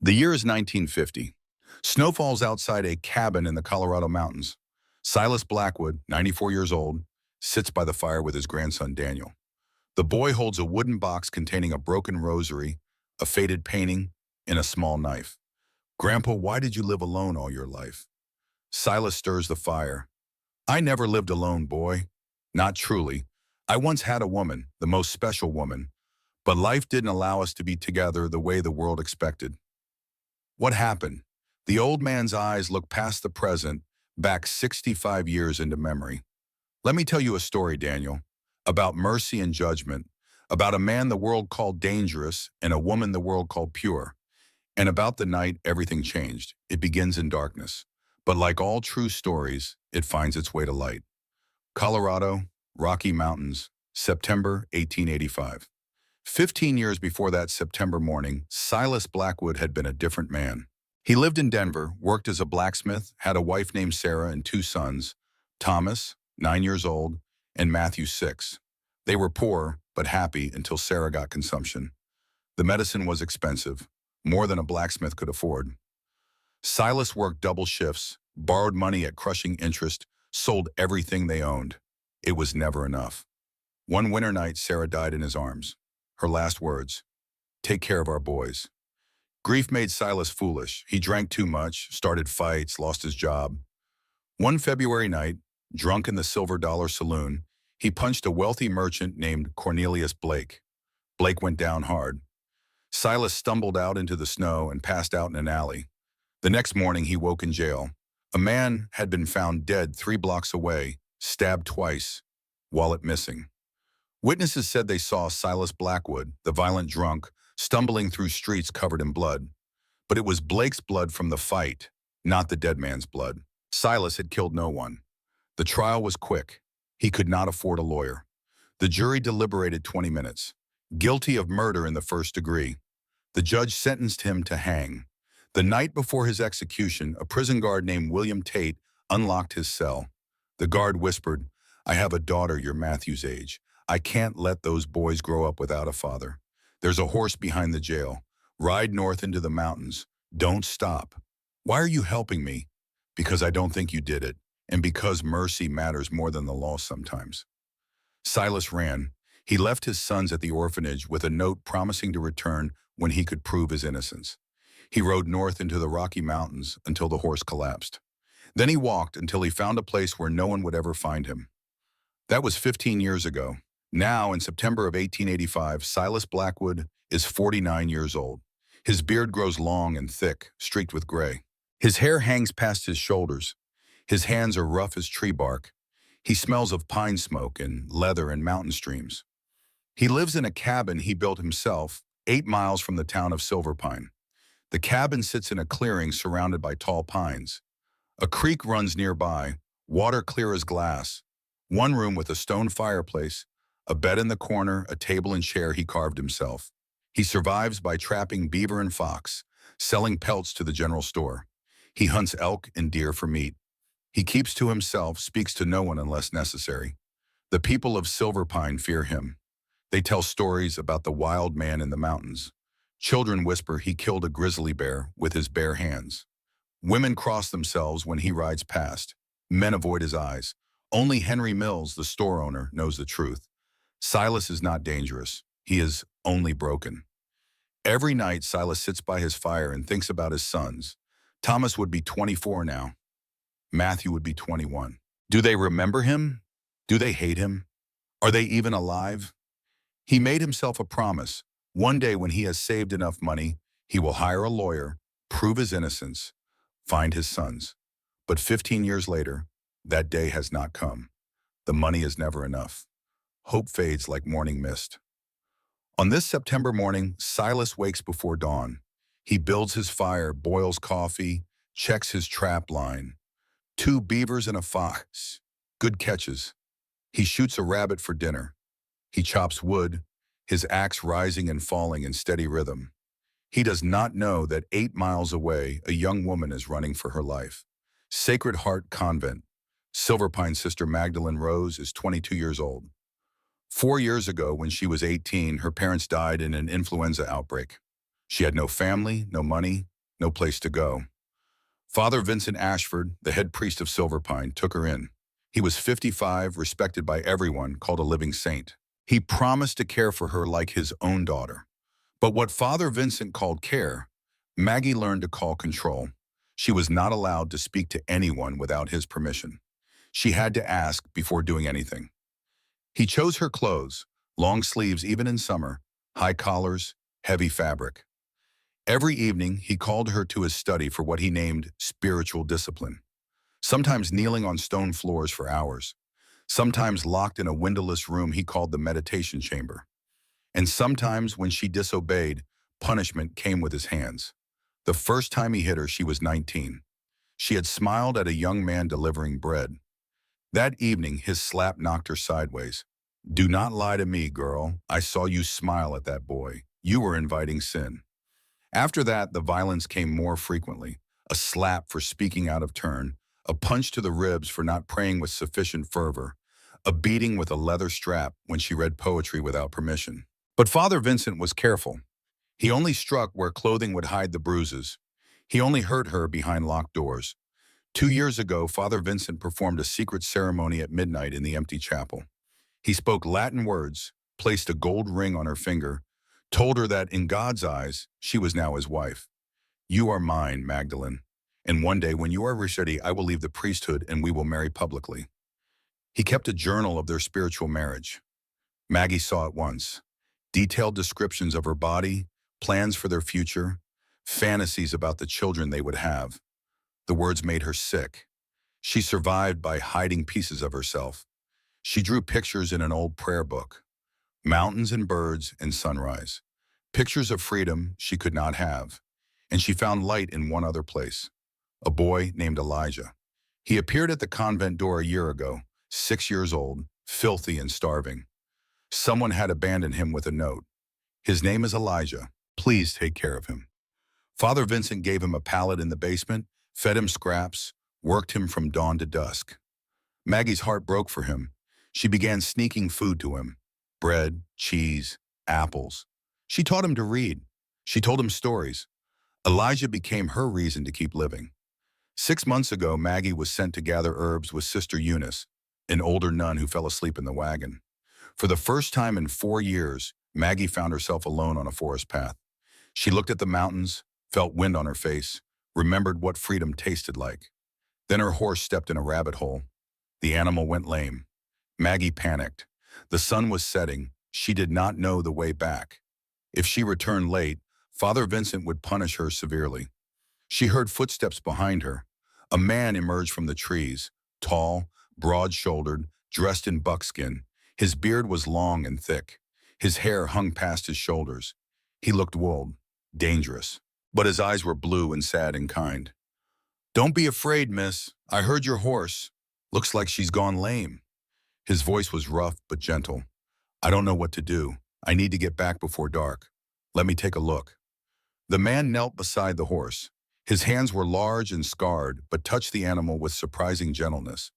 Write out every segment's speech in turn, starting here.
The year is 1950. Snow falls outside a cabin in the Colorado mountains. Silas Blackwood, 94 years old, sits by the fire with his grandson Daniel. The boy holds a wooden box containing a broken rosary, a faded painting, and a small knife. "Grandpa, why did you live alone all your life?" Silas stirs the fire. "I never lived alone, boy. Not truly. I once had a woman, the most special woman, but life didn't allow us to be together the way the world expected." What happened? The old man's eyes look past the present, back 65 years into memory. "Let me tell you a story, Daniel, about mercy and judgment, about a man the world called dangerous and a woman the world called pure, and about the night everything changed. It begins in darkness, but like all true stories, it finds its way to light." Colorado, Rocky Mountains, September 1885. 15 years before that September morning, Silas Blackwood had been a different man. He lived in Denver, worked as a blacksmith, had a wife named Sarah and two sons, Thomas, 9 years old, and Matthew, 6. They were poor, but happy until Sarah got consumption. The medicine was expensive, more than a blacksmith could afford. Silas worked double shifts, borrowed money at crushing interest, sold everything they owned. It was never enough. One winter night, Sarah died in his arms. Her last words, "Take care of our boys." Grief made Silas foolish. He drank too much, started fights, lost his job. One February night, drunk in the Silver Dollar Saloon, he punched a wealthy merchant named Cornelius Blake. Blake went down hard. Silas stumbled out into the snow and passed out in an alley. The next morning, he woke in jail. A man had been found dead 3 blocks away, stabbed twice, wallet missing. Witnesses said they saw Silas Blackwood, the violent drunk, stumbling through streets covered in blood. But it was Blake's blood from the fight, not the dead man's blood. Silas had killed no one. The trial was quick. He could not afford a lawyer. The jury deliberated 20 minutes. Guilty of murder in the first degree. The judge sentenced him to hang. The night before his execution, a prison guard named William Tate unlocked his cell. The guard whispered, "I have a daughter your Matthew's age. I can't let those boys grow up without a father. There's a horse behind the jail. Ride north into the mountains. Don't stop." "Why are you helping me?" "Because I don't think you did it, and because mercy matters more than the law sometimes." Silas ran. He left his sons at the orphanage with a note promising to return when he could prove his innocence. He rode north into the Rocky Mountains until the horse collapsed. Then he walked until he found a place where no one would ever find him. That was 15 years ago. Now, in September of 1885, Silas Blackwood is 49 years old. His beard grows long and thick, streaked with gray. His hair hangs past his shoulders. His hands are rough as tree bark. He smells of pine smoke and leather and mountain streams. He lives in a cabin he built himself, 8 miles from the town of Silver Pine. The cabin sits in a clearing surrounded by tall pines. A creek runs nearby, water clear as glass. One room with a stone fireplace, a bed in the corner, a table and chair he carved himself. He survives by trapping beaver and fox, selling pelts to the general store. He hunts elk and deer for meat. He keeps to himself, speaks to no one unless necessary. The people of Silver Pine fear him. They tell stories about the wild man in the mountains. Children whisper he killed a grizzly bear with his bare hands. Women cross themselves when he rides past. Men avoid his eyes. Only Henry Mills, the store owner, knows the truth. Silas is not dangerous. He is only broken. Every night, Silas sits by his fire and thinks about his sons. Thomas would be 24 now. Matthew would be 21. Do they remember him? Do they hate him? Are they even alive? He made himself a promise. One day when he has saved enough money, he will hire a lawyer, prove his innocence, find his sons. But 15 years later, that day has not come. The money is never enough. Hope fades like morning mist. On this September morning, Silas wakes before dawn. He builds his fire, boils coffee, checks his trap line. 2 beavers and a fox. Good catches. He shoots a rabbit for dinner. He chops wood, his axe rising and falling in steady rhythm. He does not know that 8 miles away, a young woman is running for her life. Sacred Heart Convent. Silver Pine Sister Magdalene Rose is 22 years old. 4 years ago, when she was 18, her parents died in an influenza outbreak. She had no family, no money, no place to go. Father Vincent Ashford, the head priest of Silverpine, took her in. He was 55, respected by everyone, called a living saint. He promised to care for her like his own daughter. But what Father Vincent called care, Maggie learned to call control. She was not allowed to speak to anyone without his permission. She had to ask before doing anything. He chose her clothes, long sleeves even in summer, high collars, heavy fabric. Every evening, he called her to his study for what he named spiritual discipline, sometimes kneeling on stone floors for hours, sometimes locked in a windowless room he called the meditation chamber. And sometimes, when she disobeyed, punishment came with his hands. The first time he hit her, she was 19. She had smiled at a young man delivering bread. That evening, his slap knocked her sideways. "Do not lie to me, girl. I saw you smile at that boy. You were inviting sin." After that, the violence came more frequently. A slap for speaking out of turn, a punch to the ribs for not praying with sufficient fervor, a beating with a leather strap when she read poetry without permission. But Father Vincent was careful. He only struck where clothing would hide the bruises. He only hurt her behind locked doors. 2 years ago, Father Vincent performed a secret ceremony at midnight in the empty chapel. He spoke Latin words, placed a gold ring on her finger, told her that in God's eyes, she was now his wife. "You are mine, Magdalene. And one day when you are ready, I will leave the priesthood and we will marry publicly." He kept a journal of their spiritual marriage. Maggie saw it once. Detailed descriptions of her body, plans for their future, fantasies about the children they would have. The words made her sick. She survived by hiding pieces of herself. She drew pictures in an old prayer book. Mountains and birds and sunrise. Pictures of freedom she could not have. And she found light in one other place. A boy named Elijah. He appeared at the convent door a year ago, 6 years old, filthy and starving. Someone had abandoned him with a note. "His name is Elijah. Please take care of him." Father Vincent gave him a pallet in the basement, fed him scraps, worked him from dawn to dusk. Maggie's heart broke for him. She began sneaking food to him. Bread, cheese, apples. She taught him to read. She told him stories. Elijah became her reason to keep living. 6 months ago, Maggie was sent to gather herbs with Sister Eunice, an older nun who fell asleep in the wagon. For the first time in 4 years, Maggie found herself alone on a forest path. She looked at the mountains, felt wind on her face, remembered what freedom tasted like. Then her horse stepped in a rabbit hole. The animal went lame. Maggie panicked. The sun was setting. She did not know the way back. If she returned late, Father Vincent would punish her severely. She heard footsteps behind her. A man emerged from the trees, tall, broad-shouldered, dressed in buckskin. His beard was long and thick. His hair hung past his shoulders. He looked wooled, dangerous, but his eyes were blue and sad and kind. "Don't be afraid, miss. I heard your horse. Looks like she's gone lame." His voice was rough but gentle. "I don't know what to do. I need to get back before dark. Let me take a look." The man knelt beside the horse. His hands were large and scarred, but touched the animal with surprising gentleness.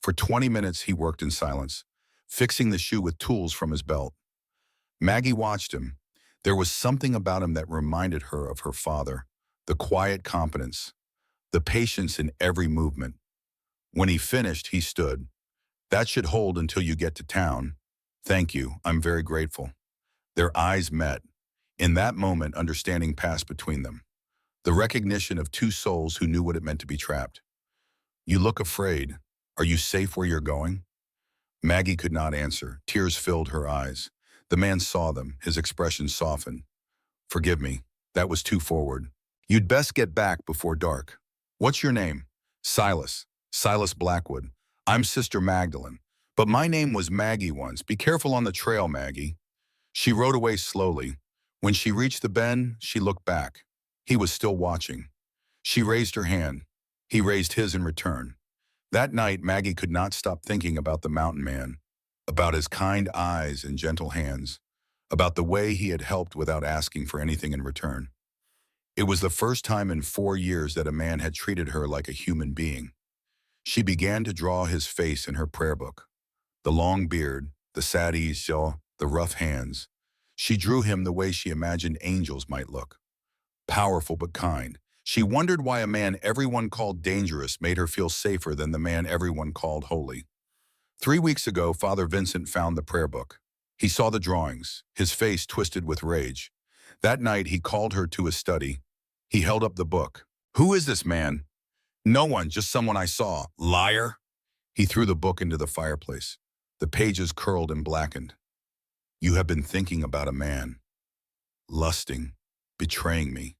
For 20 minutes he worked in silence, fixing the shoe with tools from his belt. Maggie watched him. There was something about him that reminded her of her father, the quiet competence, the patience in every movement. When he finished, he stood. "That should hold until you get to town. Thank you, I'm very grateful." Their eyes met. In that moment, understanding passed between them. The recognition of two souls who knew what it meant to be trapped. "You look afraid. Are you safe where you're going?" Maggie could not answer. Tears filled her eyes. The man saw them. His expression softened. "Forgive me. That was too forward. You'd best get back before dark. What's your name?" "Silas. Silas Blackwood. I'm Sister Magdalene. But my name was Maggie once. Be careful on the trail, Maggie." She rode away slowly. When she reached the bend, she looked back. He was still watching. She raised her hand. He raised his in return. That night, Maggie could not stop thinking about the mountain man, about his kind eyes and gentle hands, about the way he had helped without asking for anything in return. It was the first time in 4 years that a man had treated her like a human being. She began to draw his face in her prayer book. The long beard, the sad jaw, the rough hands. She drew him the way she imagined angels might look. Powerful but kind, She wondered why a man everyone called dangerous made her feel safer than the man everyone called holy. 3 weeks ago, Father Vincent found the prayer book. He saw the drawings, his face twisted with rage. That night, he called her to his study. He held up the book. "Who is this man?" "No one, just someone I saw." "Liar!" He threw the book into the fireplace. The pages curled and blackened. "You have been thinking about a man, lusting, betraying me."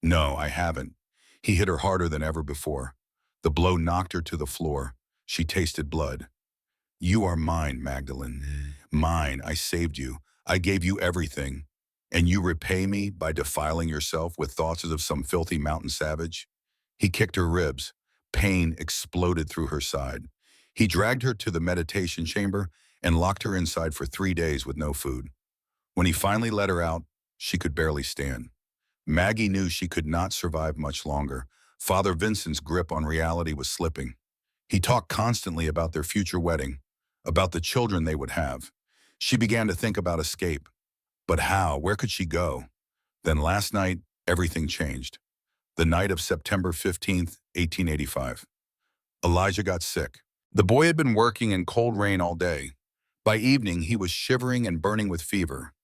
"No, I haven't." He hit her harder than ever before. The blow knocked her to the floor. She tasted blood. "You are mine, Magdalene. Mine. I saved you. I gave you everything. And you repay me by defiling yourself with thoughts of some filthy mountain savage?" He kicked her ribs. Pain exploded through her side. He dragged her to the meditation chamber and locked her inside for 3 days with no food. When he finally let her out, she could barely stand. Maggie knew she could not survive much longer. Father Vincent's grip on reality was slipping. He talked constantly about their future wedding, about the children they would have. She began to think about escape. But how? Where could she go? Then last night, everything changed. The night of September 15th, 1885. Elijah got sick. The boy had been working in cold rain all day. By evening, he was shivering and burning with fever.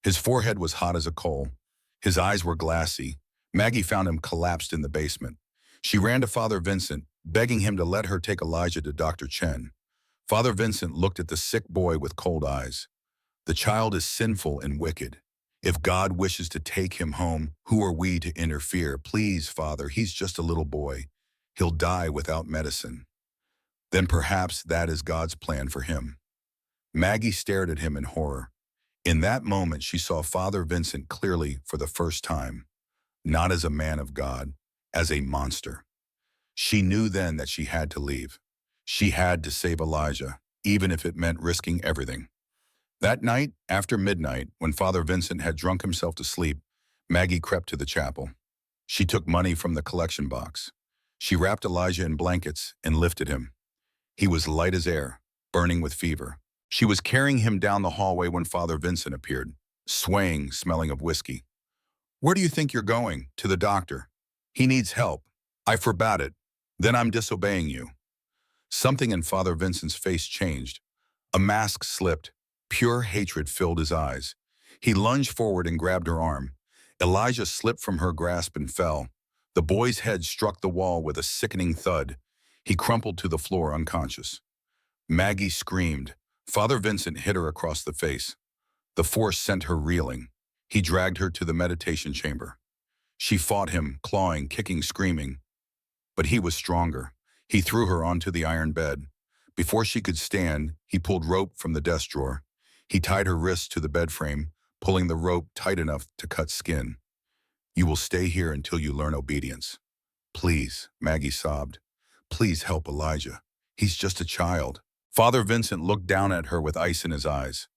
His forehead was hot as a coal. His eyes were glassy. Maggie found him collapsed in the basement. She ran to Father Vincent, begging him to let her take Elijah to Dr. Chen. Father Vincent looked at the sick boy with cold eyes. "The child is sinful and wicked. If God wishes to take him home, who are we to interfere? Please, Father, he's just a little boy. He'll die without medicine." "Then perhaps that is God's plan for him." Maggie stared at him in horror. In that moment, she saw Father Vincent clearly for the first time, not as a man of God, as a monster. She knew then that she had to leave. She had to save Elijah, even if it meant risking everything. That night, after midnight, when Father Vincent had drunk himself to sleep, Maggie crept to the chapel. She took money from the collection box. She wrapped Elijah in blankets and lifted him. He was light as air, burning with fever. She was carrying him down the hallway when Father Vincent appeared, swaying, smelling of whiskey. "Where do you think you're going?" "To the doctor. He needs help." "I forbade it." "Then I'm disobeying you." Something in Father Vincent's face changed. A mask slipped. Pure hatred filled his eyes. He lunged forward and grabbed her arm. Elijah slipped from her grasp and fell. The boy's head struck the wall with a sickening thud. He crumpled to the floor unconscious. Maggie screamed. Father Vincent hit her across the face. The force sent her reeling. He dragged her to the meditation chamber. She fought him, clawing, kicking, screaming. But he was stronger. He threw her onto the iron bed. Before she could stand, he pulled rope from the desk drawer. He tied her wrists to the bed frame, pulling the rope tight enough to cut skin. "You will stay here until you learn obedience." "Please," Maggie sobbed. "Please help Elijah. He's just a child." Father Vincent looked down at her with ice in his eyes.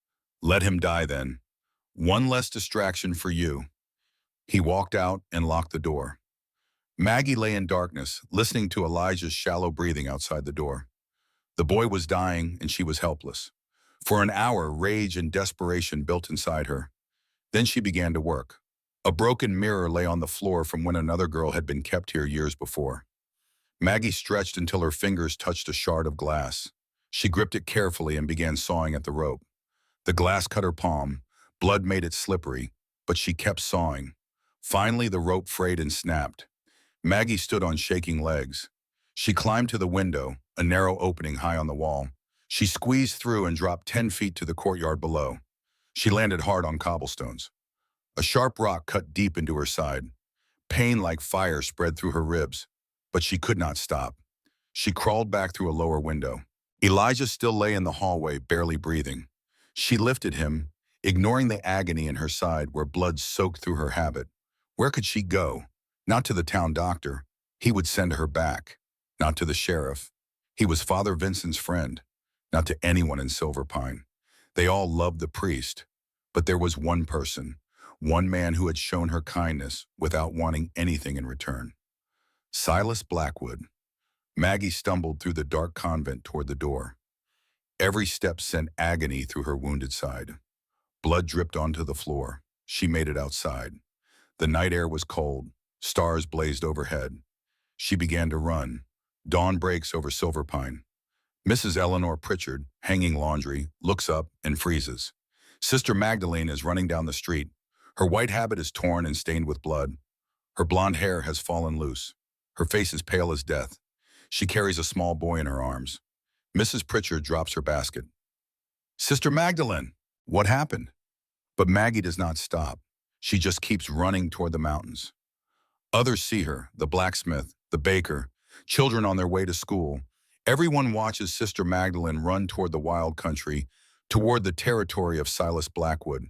"Let him die then. One less distraction for you." He walked out and locked the door. Maggie lay in darkness, listening to Elijah's shallow breathing outside the door. The boy was dying and she was helpless. For an hour, rage and desperation built inside her. Then she began to work. A broken mirror lay on the floor from when another girl had been kept here years before. Maggie stretched until her fingers touched a shard of glass. She gripped it carefully and began sawing at the rope. The glass cut her palm. Blood made it slippery, but she kept sawing. Finally, the rope frayed and snapped. Maggie stood on shaking legs. She climbed to the window, a narrow opening high on the wall. She squeezed through and dropped 10 feet to the courtyard below. She landed hard on cobblestones. A sharp rock cut deep into her side. Pain like fire spread through her ribs, but she could not stop. She crawled back through a lower window. Elijah still lay in the hallway, barely breathing. She lifted him, ignoring the agony in her side where blood soaked through her habit. Where could she go? Not to the town doctor. He would send her back. Not to the sheriff. He was Father Vincent's friend. Not to anyone in Silver Pine. They all loved the priest. But there was one person, one man who had shown her kindness without wanting anything in return. Silas Blackwood. Maggie stumbled through the dark convent toward the door. Every step sent agony through her wounded side. Blood dripped onto the floor. She made it outside. The night air was cold. Stars blazed overhead. She began to run. Dawn breaks over Silver Pine. Mrs. Eleanor Pritchard, hanging laundry, looks up and freezes. Sister Magdalene is running down the street. Her white habit is torn and stained with blood. Her blonde hair has fallen loose. Her face is pale as death. She carries a small boy in her arms. Mrs. Pritchard drops her basket. Sister Magdalene, what happened? But Maggie does not stop. She just keeps running toward the mountains. Others see her, the blacksmith, the baker, children on their way to school. Everyone watches Sister Magdalene run toward the wild country, toward the territory of Silas Blackwood.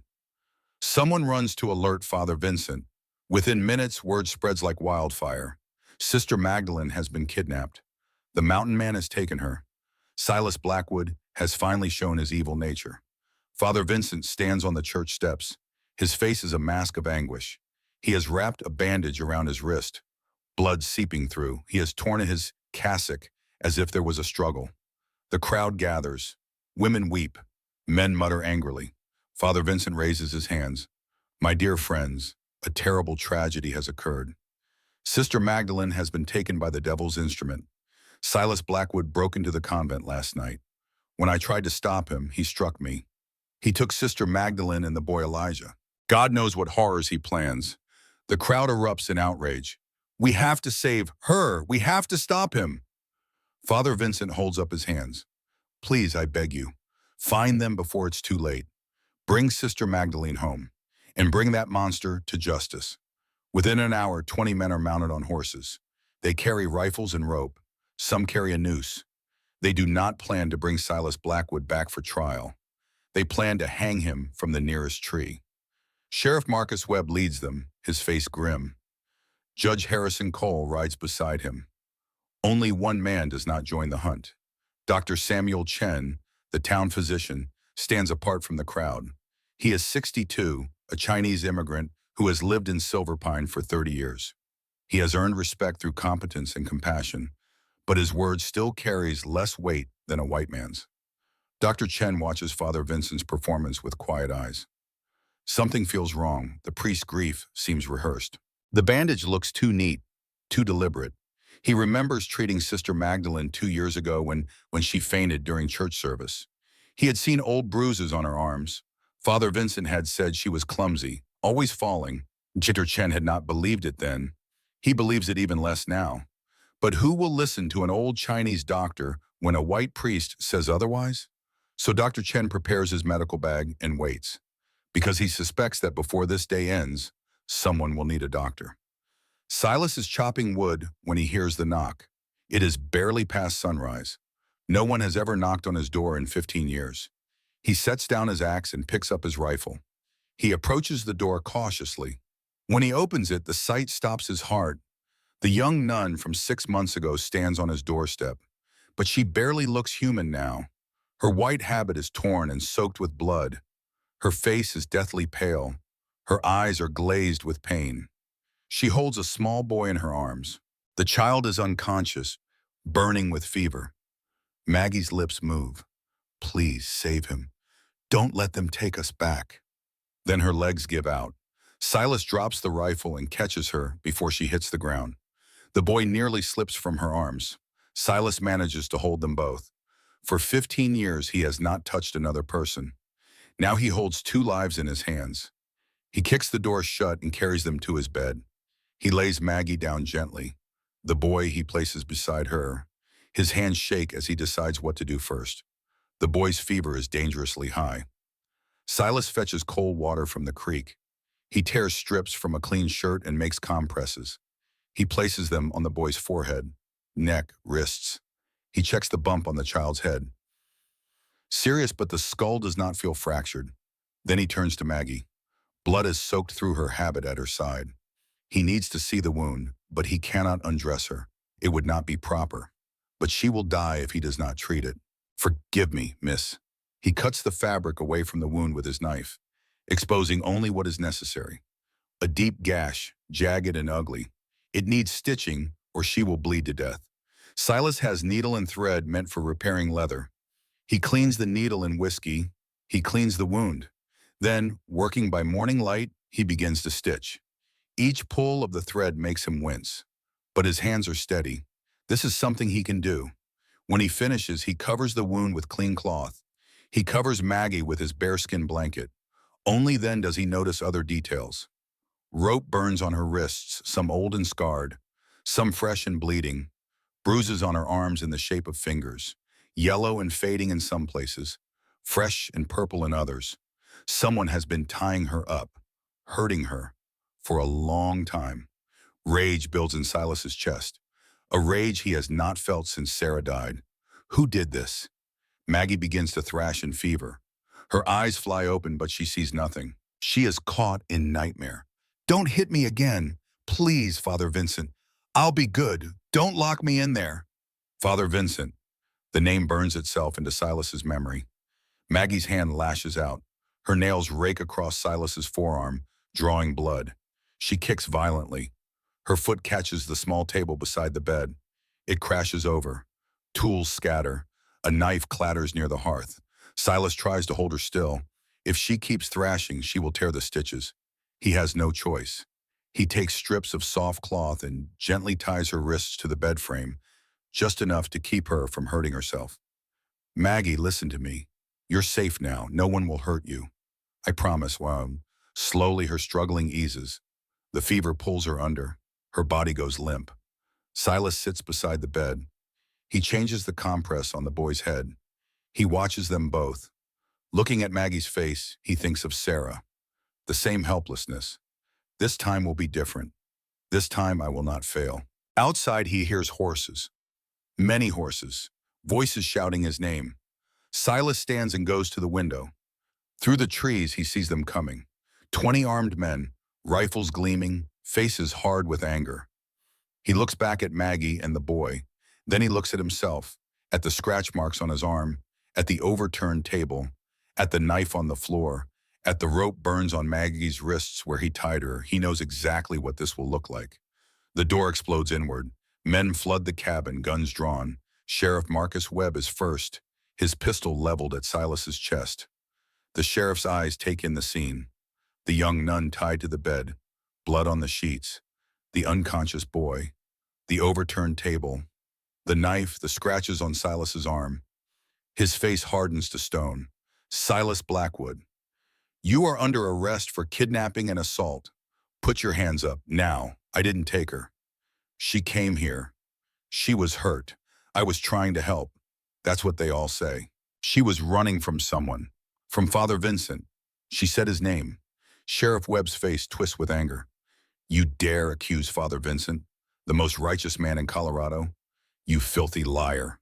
Someone runs to alert Father Vincent. Within minutes, word spreads like wildfire. Sister Magdalene has been kidnapped. The mountain man has taken her. Silas Blackwood has finally shown his evil nature. Father Vincent stands on the church steps. His face is a mask of anguish. He has wrapped a bandage around his wrist, blood seeping through. He has torn his cassock as if there was a struggle. The crowd gathers. Women weep. Men mutter angrily. Father Vincent raises his hands. My dear friends, a terrible tragedy has occurred. Sister Magdalene has been taken by the devil's instrument. Silas Blackwood broke into the convent last night. When I tried to stop him, he struck me. He took Sister Magdalene and the boy Elijah. God knows what horrors he plans. The crowd erupts in outrage. We have to save her. We have to stop him. Father Vincent holds up his hands. Please, I beg you, find them before it's too late. Bring Sister Magdalene home, and bring that monster to justice. Within an hour, 20 men are mounted on horses. They carry rifles and rope. Some carry a noose. They do not plan to bring Silas Blackwood back for trial. They plan to hang him from the nearest tree. Sheriff Marcus Webb leads them, his face grim. Judge Harrison Cole rides beside him. Only one man does not join the hunt. Dr. Samuel Chen, the town physician, stands apart from the crowd. He is 62, a Chinese immigrant who has lived in Silver Pine for 30 years. He has earned respect through competence and compassion, but his word still carries less weight than a white man's. Dr. Chen watches Father Vincent's performance with quiet eyes. Something feels wrong. The priest's grief seems rehearsed. The bandage looks too neat, too deliberate. He remembers treating Sister Magdalene 2 years ago when she fainted during church service. He had seen old bruises on her arms. Father Vincent had said she was clumsy, always falling. Dr. Chen had not believed it then. He believes it even less now. But who will listen to an old Chinese doctor when a white priest says otherwise? So Dr. Chen prepares his medical bag and waits, because he suspects that before this day ends, someone will need a doctor. Silas is chopping wood when he hears the knock. It is barely past sunrise. No one has ever knocked on his door in 15 years. He sets down his axe and picks up his rifle. He approaches the door cautiously. When he opens it, the sight stops his heart. The young nun from 6 months ago stands on his doorstep, but she barely looks human now. Her white habit is torn and soaked with blood. Her face is deathly pale. Her eyes are glazed with pain. She holds a small boy in her arms. The child is unconscious, burning with fever. Maggie's lips move. Please save him. Don't let them take us back. Then her legs give out. Silas drops the rifle and catches her before she hits the ground. The boy nearly slips from her arms. Silas manages to hold them both. For 15 years, he has not touched another person. Now he holds 2 lives in his hands. He kicks the door shut and carries them to his bed. He lays Maggie down gently. The boy he places beside her. His hands shake as he decides what to do first. The boy's fever is dangerously high. Silas fetches cold water from the creek. He tears strips from a clean shirt and makes compresses. He places them on the boy's forehead, neck, wrists. He checks the bump on the child's head. Serious, but the skull does not feel fractured. Then he turns to Maggie. Blood is soaked through her habit at her side. He needs to see the wound, but he cannot undress her. It would not be proper. But she will die if he does not treat it. Forgive me, miss. He cuts the fabric away from the wound with his knife, exposing only what is necessary. A deep gash, jagged and ugly. It needs stitching, or she will bleed to death. Silas has needle and thread meant for repairing leather. He cleans the needle in whiskey. He cleans the wound. Then, working by morning light, he begins to stitch. Each pull of the thread makes him wince, but his hands are steady. This is something he can do. When he finishes, he covers the wound with clean cloth. He covers Maggie with his bearskin blanket. Only then does he notice other details. Rope burns on her wrists, some old and scarred, some fresh and bleeding, bruises on her arms in the shape of fingers, yellow and fading in some places, fresh and purple in others. Someone has been tying her up, hurting her, for a long time. Rage builds in Silas's chest, a rage he has not felt since Sarah died. Who did this? Maggie begins to thrash in fever. Her eyes fly open, but she sees nothing. She is caught in nightmare. Don't hit me again. Please, Father Vincent. I'll be good. Don't lock me in there. Father Vincent. The name burns itself into Silas's memory. Maggie's hand lashes out. Her nails rake across Silas's forearm, drawing blood. She kicks violently. Her foot catches the small table beside the bed. It crashes over. Tools scatter. A knife clatters near the hearth. Silas tries to hold her still. If she keeps thrashing, she will tear the stitches. He has no choice. He takes strips of soft cloth and gently ties her wrists to the bed frame, just enough to keep her from hurting herself. Maggie, listen to me. You're safe now. No one will hurt you. I promise. While slowly her struggling eases. The fever pulls her under. Her body goes limp. Silas sits beside the bed. He changes the compress on the boy's head. He watches them both. Looking at Maggie's face, he thinks of Sarah. The same helplessness. This time will be different. This time I will not fail. Outside he hears horses. Many horses. Voices shouting his name. Silas stands and goes to the window. Through the trees he sees them coming. 20 armed men, rifles gleaming, faces hard with anger. He looks back at Maggie and the boy. Then he looks at himself, at the scratch marks on his arm, at the overturned table, at the knife on the floor, at the rope burns on Maggie's wrists where he tied her. He knows exactly what this will look like. The door explodes inward. Men flood the cabin, guns drawn. Sheriff Marcus Webb is first, his pistol leveled at Silas's chest. The sheriff's eyes take in the scene. The young nun tied to the bed, blood on the sheets, the unconscious boy, the overturned table, the knife, the scratches on Silas's arm. His face hardens to stone. Silas Blackwood. You are under arrest for kidnapping and assault. Put your hands up, now. I didn't take her. She came here. She was hurt. I was trying to help. That's what they all say. She was running from someone. From Father Vincent. She said his name. Sheriff Webb's face twists with anger. You dare accuse Father Vincent, the most righteous man in Colorado? You filthy liar.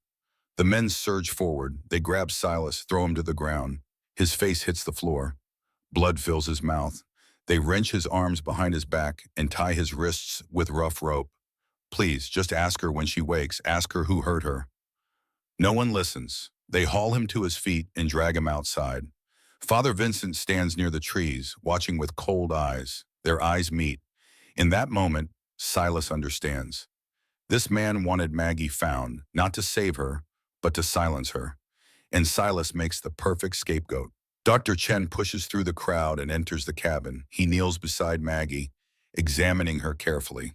The men surge forward. They grab Silas, throw him to the ground. His face hits the floor. Blood fills his mouth. They wrench his arms behind his back and tie his wrists with rough rope. Please, just ask her when she wakes. Ask her who hurt her. No one listens. They haul him to his feet and drag him outside. Father Vincent stands near the trees, watching with cold eyes. Their eyes meet. In that moment, Silas understands. This man wanted Maggie found, not to save her, but to silence her. And Silas makes the perfect scapegoat. Dr. Chen pushes through the crowd and enters the cabin. He kneels beside Maggie, examining her carefully.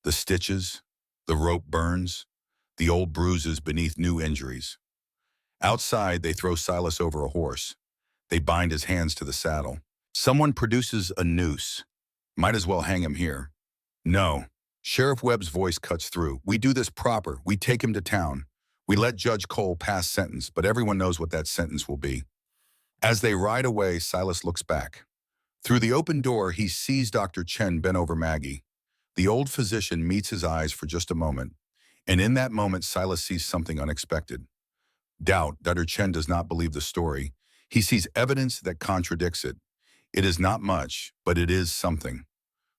The stitches, the rope burns, the old bruises beneath new injuries. Outside, they throw Silas over a horse. They bind his hands to the saddle. Someone produces a noose. Might as well hang him here. No. Sheriff Webb's voice cuts through. We do this proper. We take him to town. We let Judge Cole pass sentence, but everyone knows what that sentence will be. As they ride away, Silas looks back. Through the open door, he sees Dr. Chen bent over Maggie. The old physician meets his eyes for just a moment, and in that moment, Silas sees something unexpected. Doubt. Dr. Chen does not believe the story. He sees evidence that contradicts it. It is not much, but it is something.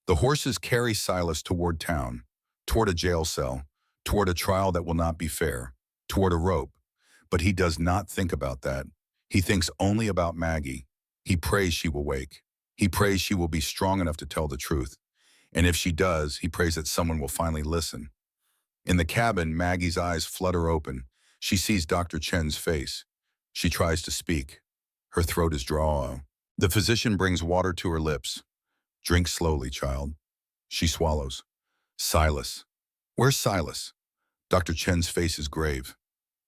The horses carry Silas toward town, toward a jail cell, toward a trial that will not be fair, toward a rope. But he does not think about that. He thinks only about Maggie. He prays she will wake. He prays she will be strong enough to tell the truth. And if she does, he prays that someone will finally listen. In the cabin, Maggie's eyes flutter open. She sees Dr. Chen's face. She tries to speak. Her throat is dry. The physician brings water to her lips. Drink slowly, child. She swallows. Silas. Where's Silas? Dr. Chen's face is grave.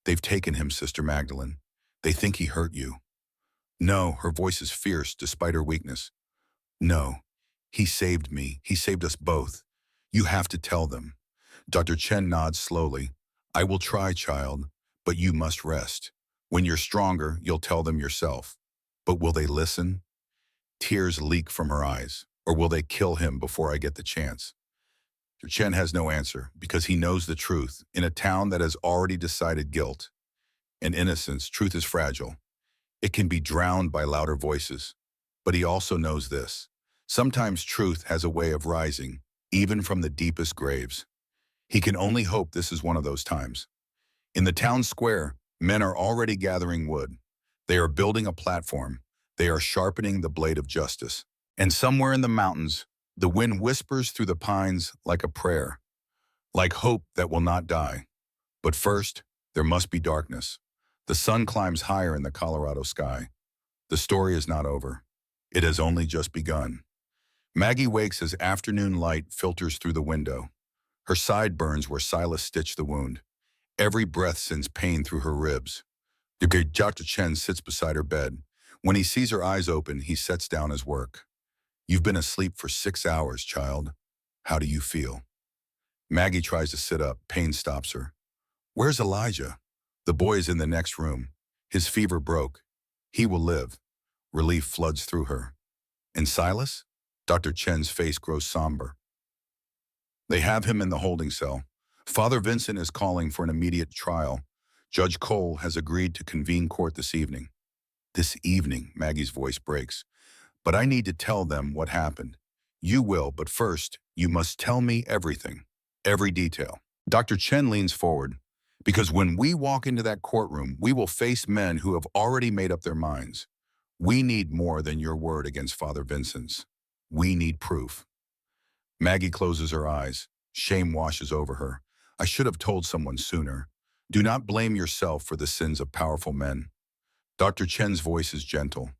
They've taken him, Sister Magdalene. They think he hurt you. No, her voice is fierce despite her weakness. No, he saved me. He saved us both. You have to tell them. Dr. Chen nods slowly. I will try, child, but you must rest. When you're stronger, you'll tell them yourself. But will they listen? Tears leak from her eyes. Or will they kill him before I get the chance? Dr. Chen has no answer because he knows the truth. In a town that has already decided guilt and innocence, truth is fragile. It can be drowned by louder voices. But he also knows this. Sometimes truth has a way of rising, even from the deepest graves. He can only hope this is one of those times. In the town square, men are already gathering wood. They are building a platform. They are sharpening the blade of justice. And somewhere in the mountains, the wind whispers through the pines like a prayer, like hope that will not die. But first, there must be darkness. The sun climbs higher in the Colorado sky. The story is not over. It has only just begun. Maggie wakes as afternoon light filters through the window. Her side burns where Silas stitched the wound. Every breath sends pain through her ribs. Dr. Chen sits beside her bed. When he sees her eyes open, he sets down his work. You've been asleep for 6 hours, child. How do you feel? Maggie tries to sit up. Pain stops her. Where's Elijah? The boy is in the next room. His fever broke. He will live. Relief floods through her. And Silas? Dr. Chen's face grows somber. They have him in the holding cell. Father Vincent is calling for an immediate trial. Judge Cole has agreed to convene court this evening. This evening, Maggie's voice breaks. But I need to tell them what happened. You will, but first, you must tell me everything. Every detail. Dr. Chen leans forward. Because when we walk into that courtroom, we will face men who have already made up their minds. We need more than your word against Father Vincent's. We need proof. Maggie closes her eyes. Shame washes over her. I should have told someone sooner. Do not blame yourself for the sins of powerful men. Dr. Chen's voice is gentle.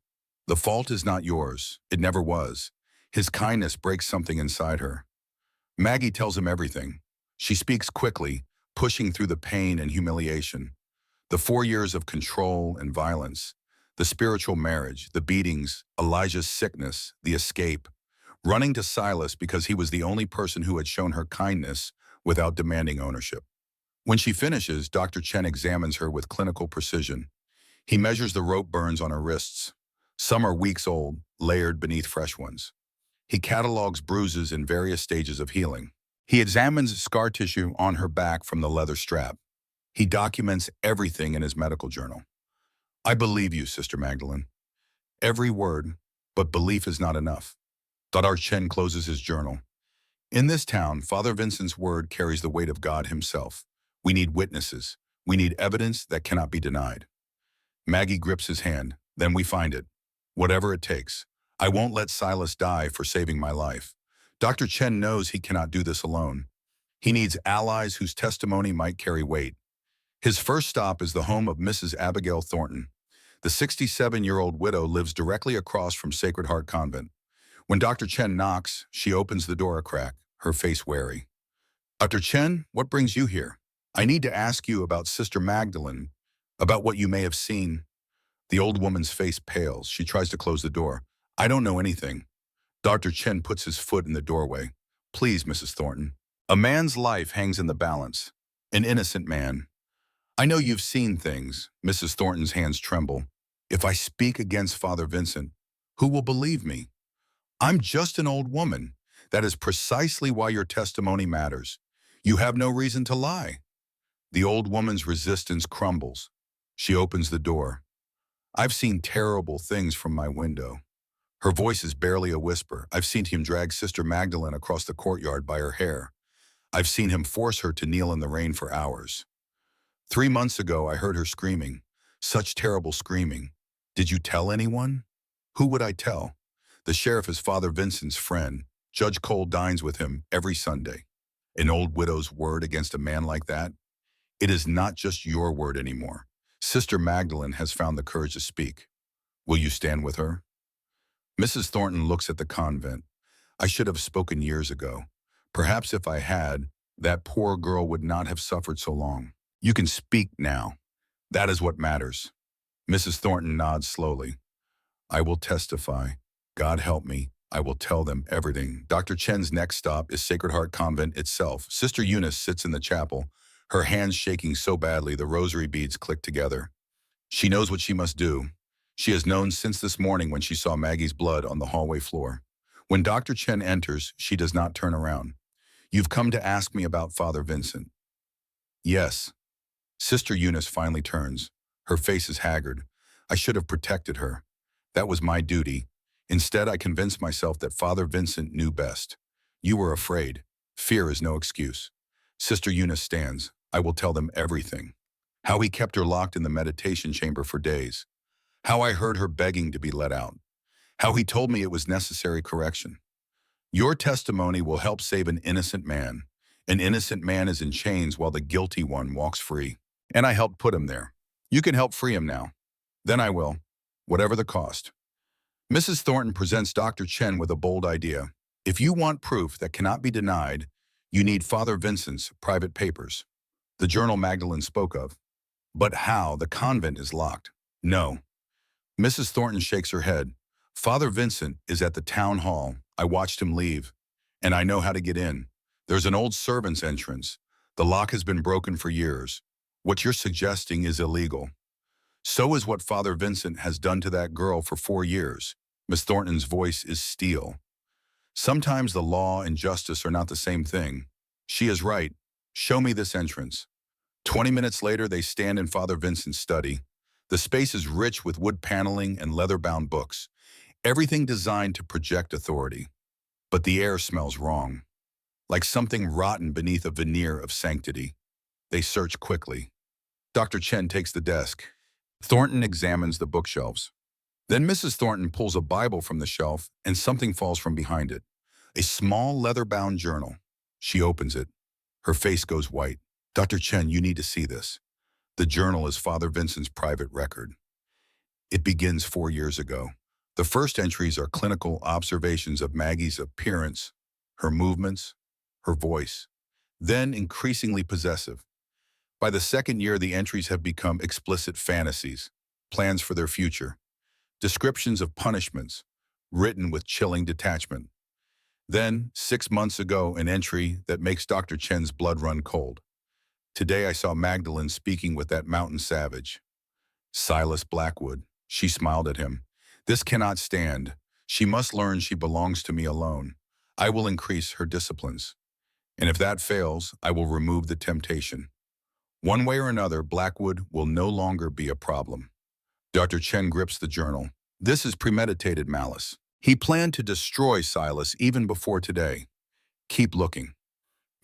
The fault is not yours. It never was. His kindness breaks something inside her. Maggie tells him everything. She speaks quickly, pushing through the pain and humiliation. The 4 years of control and violence, the spiritual marriage, the beatings, Elijah's sickness, the escape, running to Silas because he was the only person who had shown her kindness without demanding ownership. When she finishes, Dr. Chen examines her with clinical precision. He measures the rope burns on her wrists. Some are weeks old, layered beneath fresh ones. He catalogs bruises in various stages of healing. He examines scar tissue on her back from the leather strap. He documents everything in his medical journal. I believe you, Sister Magdalene. Every word, but belief is not enough. Dr. Chen closes his journal. In this town, Father Vincent's word carries the weight of God himself. We need witnesses. We need evidence that cannot be denied. Maggie grips his hand. Then we find it. Whatever it takes. I won't let Silas die for saving my life. Dr. Chen knows he cannot do this alone. He needs allies whose testimony might carry weight. His first stop is the home of Mrs. Abigail Thornton. The 67-year-old widow lives directly across from Sacred Heart Convent. When Dr. Chen knocks, she opens the door a crack, her face wary. Dr. Chen, what brings you here? I need to ask you about Sister Magdalene, about what you may have seen. The old woman's face pales. She tries to close the door. I don't know anything. Dr. Chen puts his foot in the doorway. Please, Mrs. Thornton. A man's life hangs in the balance. An innocent man. I know you've seen things. Mrs. Thornton's hands tremble. If I speak against Father Vincent, who will believe me? I'm just an old woman. That is precisely why your testimony matters. You have no reason to lie. The old woman's resistance crumbles. She opens the door. I've seen terrible things from my window. Her voice is barely a whisper. I've seen him drag Sister Magdalene across the courtyard by her hair. I've seen him force her to kneel in the rain for hours. 3 months ago, I heard her screaming. Such terrible screaming. Did you tell anyone? Who would I tell? The sheriff is Father Vincent's friend. Judge Cole dines with him every Sunday. An old widow's word against a man like that? It is not just your word anymore. Sister Magdalene has found the courage to speak. Will you stand with her? Mrs. Thornton looks at the convent. I should have spoken years ago. Perhaps if I had, that poor girl would not have suffered so long. You can speak now. That is what matters. Mrs. Thornton nods slowly. I will testify. God help me. I will tell them everything. Dr. Chen's next stop is Sacred Heart Convent itself. Sister Eunice sits in the chapel, her hands shaking so badly the rosary beads click together. She knows what she must do. She has known since this morning when she saw Maggie's blood on the hallway floor. When Dr. Chen enters, she does not turn around. You've come to ask me about Father Vincent. Yes. Sister Eunice finally turns. Her face is haggard. I should have protected her. That was my duty. Instead, I convinced myself that Father Vincent knew best. You were afraid. Fear is no excuse. Sister Eunice stands. I will tell them everything. How he kept her locked in the meditation chamber for days. How I heard her begging to be let out. How he told me it was necessary correction. Your testimony will help save an innocent man. An innocent man is in chains while the guilty one walks free. And I helped put him there. You can help free him now. Then I will, whatever the cost. Mrs. Thornton presents Dr. Chen with a bold idea. If you want proof that cannot be denied, you need Father Vincent's private papers. The journal Magdalene spoke of. But how? The convent is locked. No. Mrs. Thornton shakes her head. Father Vincent is at the town hall. I watched him leave. And I know how to get in. There's an old servant's entrance. The lock has been broken for years. What you're suggesting is illegal. So is what Father Vincent has done to that girl for 4 years. Miss Thornton's voice is steel. Sometimes the law and justice are not the same thing. She is right. Show me this entrance. 20 minutes later, they stand in Father Vincent's study. The space is rich with wood paneling and leather-bound books. Everything designed to project authority. But the air smells wrong. Like something rotten beneath a veneer of sanctity. They search quickly. Dr. Chen takes the desk. Thornton examines the bookshelves. Then Mrs. Thornton pulls a Bible from the shelf and something falls from behind it. A small leather-bound journal. She opens it. Her face goes white. Dr. Chen, you need to see this. The journal is Father Vincent's private record. It begins 4 years ago. The first entries are clinical observations of Maggie's appearance, her movements, her voice, then increasingly possessive. By the second year, the entries have become explicit fantasies, plans for their future, descriptions of punishments, written with chilling detachment. Then, 6 months ago, an entry that makes Dr. Chen's blood run cold. Today I saw Magdalene speaking with that mountain savage. Silas Blackwood. She smiled at him. This cannot stand. She must learn she belongs to me alone. I will increase her disciplines. And if that fails, I will remove the temptation. One way or another, Blackwood will no longer be a problem. Dr. Chen grips the journal. This is premeditated malice. He planned to destroy Silas even before today. Keep looking.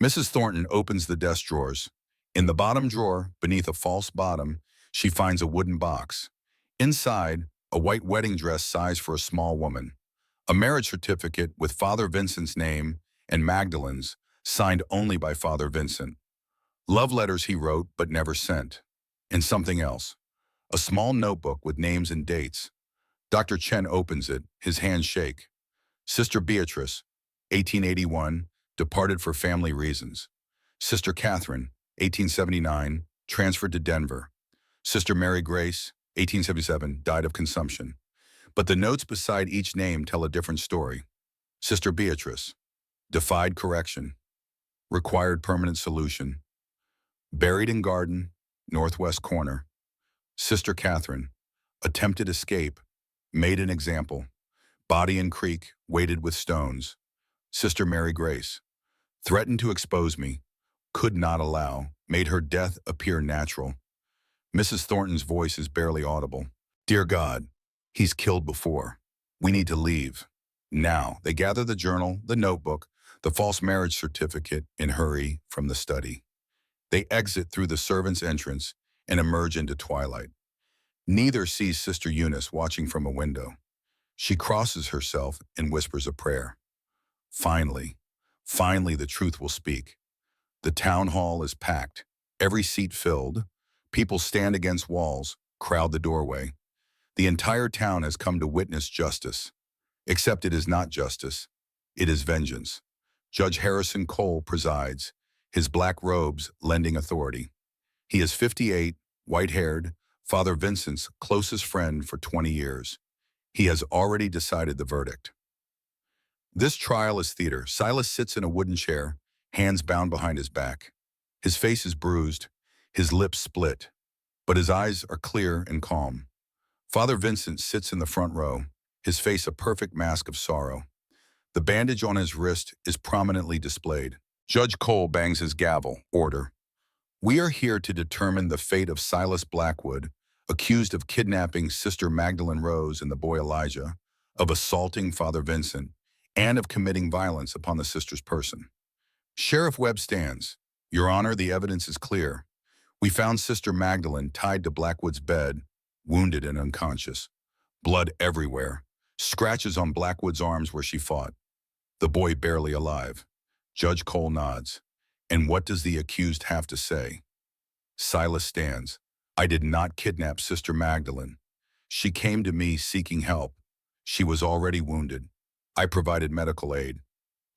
Mrs. Thornton opens the desk drawers. In the bottom drawer, beneath a false bottom, she finds a wooden box. Inside, a white wedding dress sized for a small woman. A marriage certificate with Father Vincent's name and Magdalene's, signed only by Father Vincent. Love letters he wrote but never sent. And something else. A small notebook with names and dates. Dr. Chen opens it, his hands shake. Sister Beatrice, 1881, departed for family reasons. Sister Catherine, 1879, transferred to Denver. Sister Mary Grace, 1877, died of consumption. But the notes beside each name tell a different story. Sister Beatrice, defied correction, required permanent solution. Buried in garden, northwest corner. Sister Catherine, attempted escape, made an example. Body in creek, weighted with stones. Sister Mary Grace, threatened to expose me, could not allow, made her death appear natural. Mrs. Thornton's voice is barely audible. Dear God, he's killed before. We need to leave. Now, they gather the journal, the notebook, the false marriage certificate, and hurry from the study. They exit through the servants' entrance and emerge into twilight. Neither sees Sister Eunice watching from a window. She crosses herself and whispers a prayer. Finally, the truth will speak. The town hall is packed, every seat filled. People stand against walls, crowd the doorway. The entire town has come to witness justice. Except it is not justice. It is vengeance. Judge Harrison Cole presides, his black robes lending authority. He is 58, white-haired, Father Vincent's closest friend for 20 years. He has already decided the verdict. This trial is theater. Silas sits in a wooden chair, hands bound behind his back. His face is bruised, his lips split, but his eyes are clear and calm. Father Vincent sits in the front row, his face a perfect mask of sorrow. The bandage on his wrist is prominently displayed. Judge Cole bangs his gavel. Order. We are here to determine the fate of Silas Blackwood, accused of kidnapping Sister Magdalene Rose and the boy Elijah, of assaulting Father Vincent, and of committing violence upon the sister's person. Sheriff Webb stands. Your Honor, the evidence is clear. We found Sister Magdalene tied to Blackwood's bed, wounded and unconscious. Blood everywhere. Scratches on Blackwood's arms where she fought. The boy barely alive. Judge Cole nods. And what does the accused have to say? Silas stands. I did not kidnap Sister Magdalene. She came to me seeking help. She was already wounded. I provided medical aid.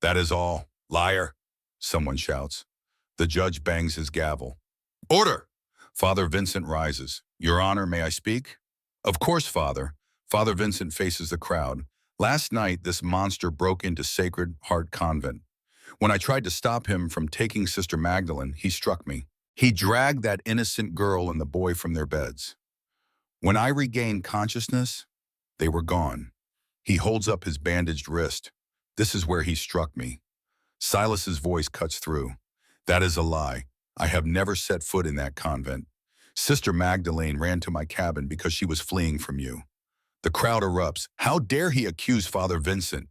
That is all. Liar, someone shouts. The judge bangs his gavel. Order! Father Vincent rises. Your Honor, may I speak? Of course, Father. Father Vincent faces the crowd. Last night, this monster broke into Sacred Heart Convent. When I tried to stop him from taking Sister Magdalene, he struck me. He dragged that innocent girl and the boy from their beds. When I regained consciousness, they were gone. He holds up his bandaged wrist. This is where he struck me. Silas's voice cuts through. That is a lie. I have never set foot in that convent. Sister Magdalene ran to my cabin because she was fleeing from you. The crowd erupts. How dare he accuse Father Vincent?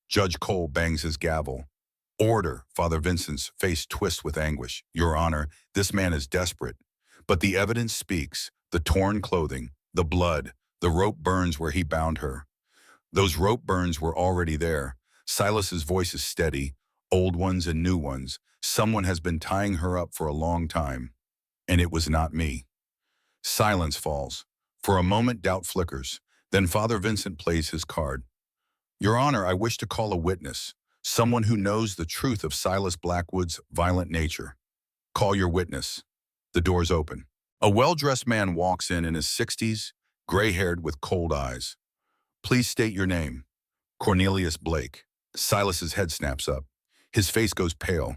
Judge Cole bangs his gavel. Order. Father Vincent's face twists with anguish. Your Honor, this man is desperate. But the evidence speaks. The torn clothing, the blood, the rope burns where he bound her. Those rope burns were already there. Silas's voice is steady, old ones and new ones. Someone has been tying her up for a long time. And it was not me. Silence falls. For a moment, doubt flickers. Then Father Vincent plays his card. Your Honor, I wish to call a witness, someone who knows the truth of Silas Blackwood's violent nature. Call your witness. The doors open. A well-dressed man walks in his 60s, gray-haired with cold eyes. Please state your name. Cornelius Blake. Silas's head snaps up. His face goes pale.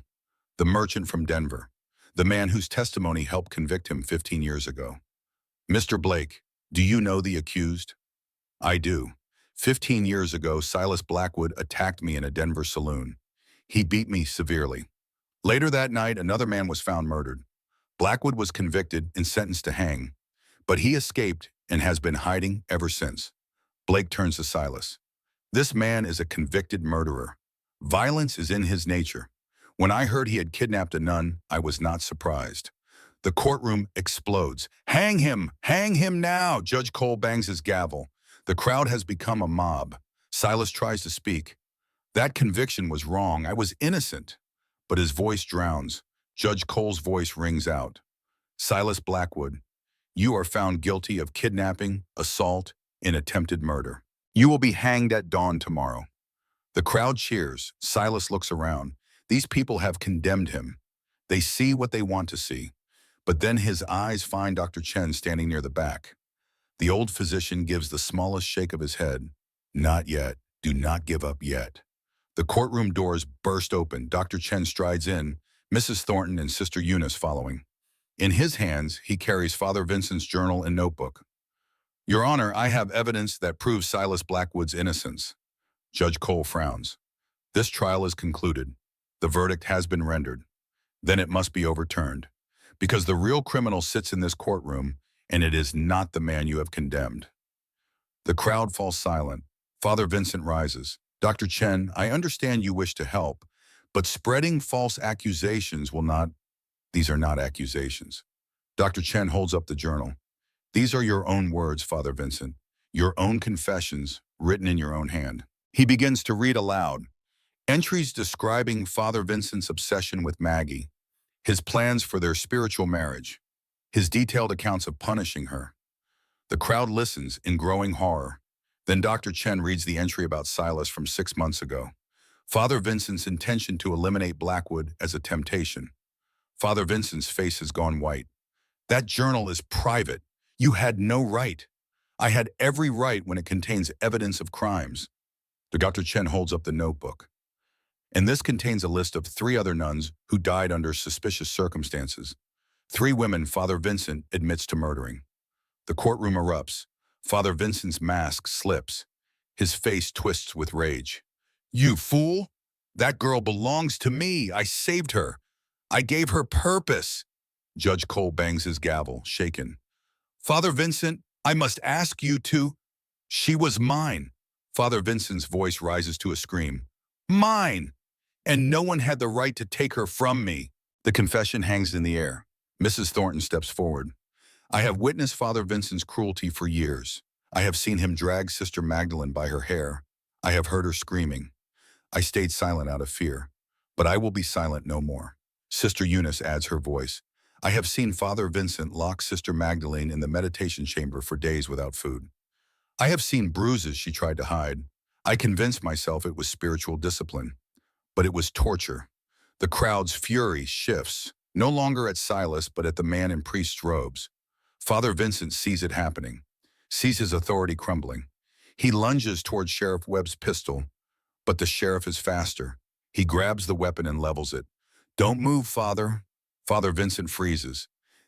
The merchant from Denver. The man whose testimony helped convict him 15 years ago. Mr. Blake, do you know the accused? I do. 15 years ago, Silas Blackwood attacked me in a Denver saloon. He beat me severely. Later that night, another man was found murdered. Blackwood was convicted and sentenced to hang, but he escaped and has been hiding ever since. Blake turns to Silas. This man is a convicted murderer. Violence is in his nature. When I heard he had kidnapped a nun, I was not surprised. The courtroom explodes. Hang him! Hang him now! Judge Cole bangs his gavel. The crowd has become a mob. Silas tries to speak. That conviction was wrong. I was innocent. But his voice drowns. Judge Cole's voice rings out. Silas Blackwood, you are found guilty of kidnapping, assault, and attempted murder. You will be hanged at dawn tomorrow. The crowd cheers. Silas looks around. These people have condemned him. They see what they want to see. But then his eyes find Dr. Chen standing near the back. The old physician gives the smallest shake of his head. Not yet. Do not give up yet. The courtroom doors burst open. Dr. Chen strides in, Mrs. Thornton and Sister Eunice following. In his hands, he carries Father Vincent's journal and notebook. Your Honor, I have evidence that proves Silas Blackwood's innocence. Judge Cole frowns. This trial is concluded. The verdict has been rendered. Then it must be overturned. Because the real criminal sits in this courtroom, and it is not the man you have condemned. The crowd falls silent. Father Vincent rises. Dr. Chen, I understand you wish to help, but spreading false accusations will not. These are not accusations. Dr. Chen holds up the journal. These are your own words, Father Vincent. Your own confessions, written in your own hand. He begins to read aloud. Entries describing Father Vincent's obsession with Maggie, his plans for their spiritual marriage, his detailed accounts of punishing her. The crowd listens in growing horror. Then Dr. Chen reads the entry about Silas from 6 months ago. Father Vincent's intention to eliminate Blackwood as a temptation. Father Vincent's face has gone white. That journal is private. You had no right. I had every right when it contains evidence of crimes. Dr. Chen holds up the notebook. And this contains a list of 3 other nuns who died under suspicious circumstances. 3 women Father Vincent admits to murdering. The courtroom erupts. Father Vincent's mask slips. His face twists with rage. You fool! That girl belongs to me. I saved her. I gave her purpose. Judge Cole bangs his gavel, shaken. Father Vincent, I must ask you to... She was mine. Father Vincent's voice rises to a scream. Mine! And no one had the right to take her from me. The confession hangs in the air. Mrs. Thornton steps forward. I have witnessed Father Vincent's cruelty for years. I have seen him drag Sister Magdalene by her hair. I have heard her screaming. I stayed silent out of fear, but I will be silent no more. Sister Eunice adds her voice. I have seen Father Vincent lock Sister Magdalene in the meditation chamber for days without food. I have seen bruises she tried to hide. I convinced myself it was spiritual discipline, but it was torture. The crowd's fury shifts, no longer at Silas, but at the man in priest's robes. Father Vincent sees it happening, sees his authority crumbling. He lunges toward Sheriff Webb's pistol, but the sheriff is faster. He grabs the weapon and levels it. Don't move, Father. Father Vincent freezes.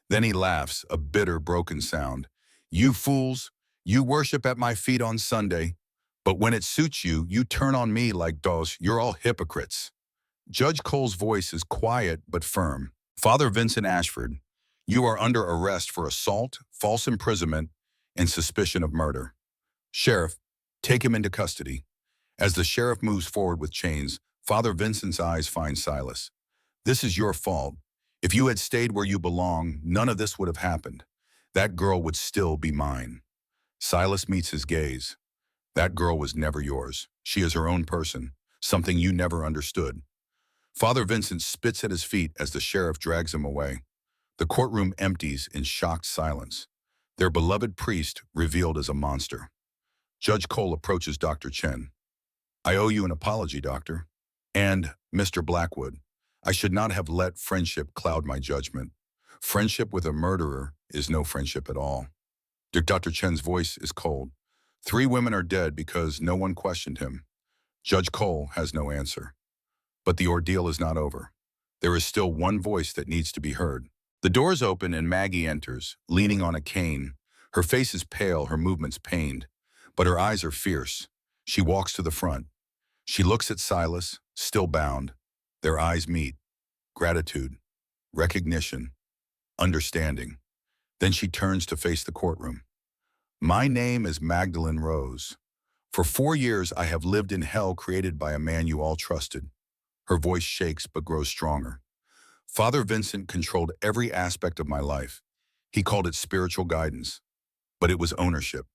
Then he laughs, a bitter, broken sound. You fools, you worship at my feet on Sunday, but when it suits you, you turn on me like dogs. You're all hypocrites. Judge Cole's voice is quiet but firm. Father Vincent Ashford, you are under arrest for assault, false imprisonment, and suspicion of murder. Sheriff, take him into custody. As the sheriff moves forward with chains, Father Vincent's eyes find Silas. This is your fault. If you had stayed where you belong, none of this would have happened. That girl would still be mine. Silas meets his gaze. That girl was never yours. She is her own person, something you never understood. Father Vincent spits at his feet as the sheriff drags him away. The courtroom empties in shocked silence. Their beloved priest revealed as a monster. Judge Cole approaches Dr. Chen. I owe you an apology, Doctor. And, Mr. Blackwood, I should not have let friendship cloud my judgment. Friendship with a murderer is no friendship at all. Dr. Chen's voice is cold. 3 women are dead because no one questioned him. Judge Cole has no answer. But the ordeal is not over. There is still one voice that needs to be heard. The doors open and Maggie enters, leaning on a cane. Her face is pale, her movements pained, but her eyes are fierce. She walks to the front. She looks at Silas, still bound. Their eyes meet. Gratitude, recognition, understanding. Then she turns to face the courtroom. My name is Magdalene Rose. For 4 years, I have lived in hell created by a man you all trusted. Her voice shakes but grows stronger. Father Vincent controlled every aspect of my life. He called it spiritual guidance, but it was ownership.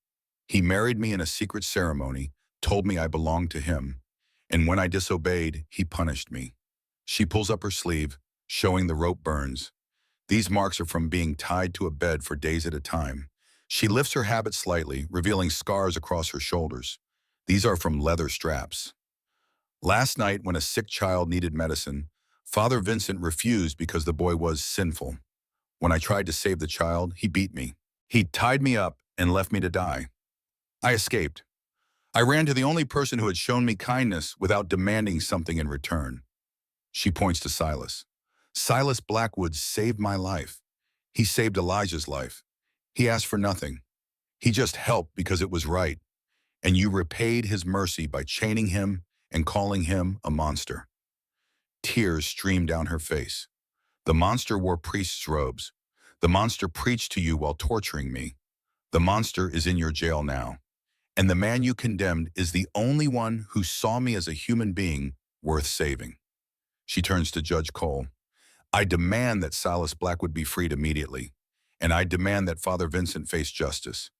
He married me in a secret ceremony, told me I belonged to him, and when I disobeyed, he punished me. She pulls up her sleeve, showing the rope burns. These marks are from being tied to a bed for days at a time. She lifts her habit slightly, revealing scars across her shoulders. These are from leather straps. Last night, when a sick child needed medicine, Father Vincent refused because the boy was sinful. When I tried to save the child, he beat me. He tied me up and left me to die. I escaped. I ran to the only person who had shown me kindness without demanding something in return. She points to Silas. Silas Blackwood saved my life. He saved Elijah's life. He asked for nothing. He just helped because it was right. And you repaid his mercy by chaining him and calling him a monster. Tears streamed down her face. The monster wore priest's robes. The monster preached to you while torturing me. The monster is in your jail now. And the man you condemned is the only one who saw me as a human being worth saving. She turns to Judge Cole. I demand that Silas Blackwood be freed immediately. And I demand that Father Vincent face justice.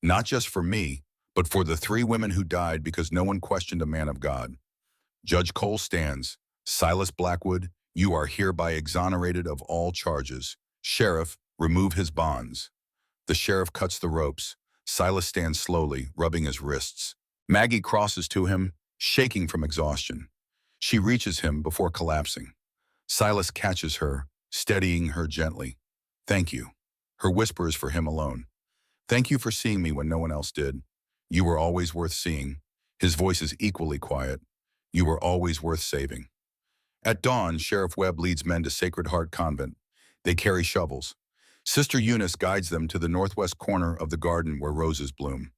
Not just for me, but for the 3 women who died because no one questioned a man of God. Judge Cole stands. Silas Blackwood, you are hereby exonerated of all charges. Sheriff, remove his bonds. The sheriff cuts the ropes. Silas stands slowly, rubbing his wrists. Maggie crosses to him, shaking from exhaustion. She reaches him before collapsing. Silas catches her, steadying her gently. Thank you. Her whisper is for him alone. Thank you for seeing me when no one else did. You were always worth seeing. His voice is equally quiet. You were always worth saving. At dawn, Sheriff Webb leads men to Sacred Heart Convent. They carry shovels. Sister Eunice guides them to the northwest corner of the garden where roses bloom.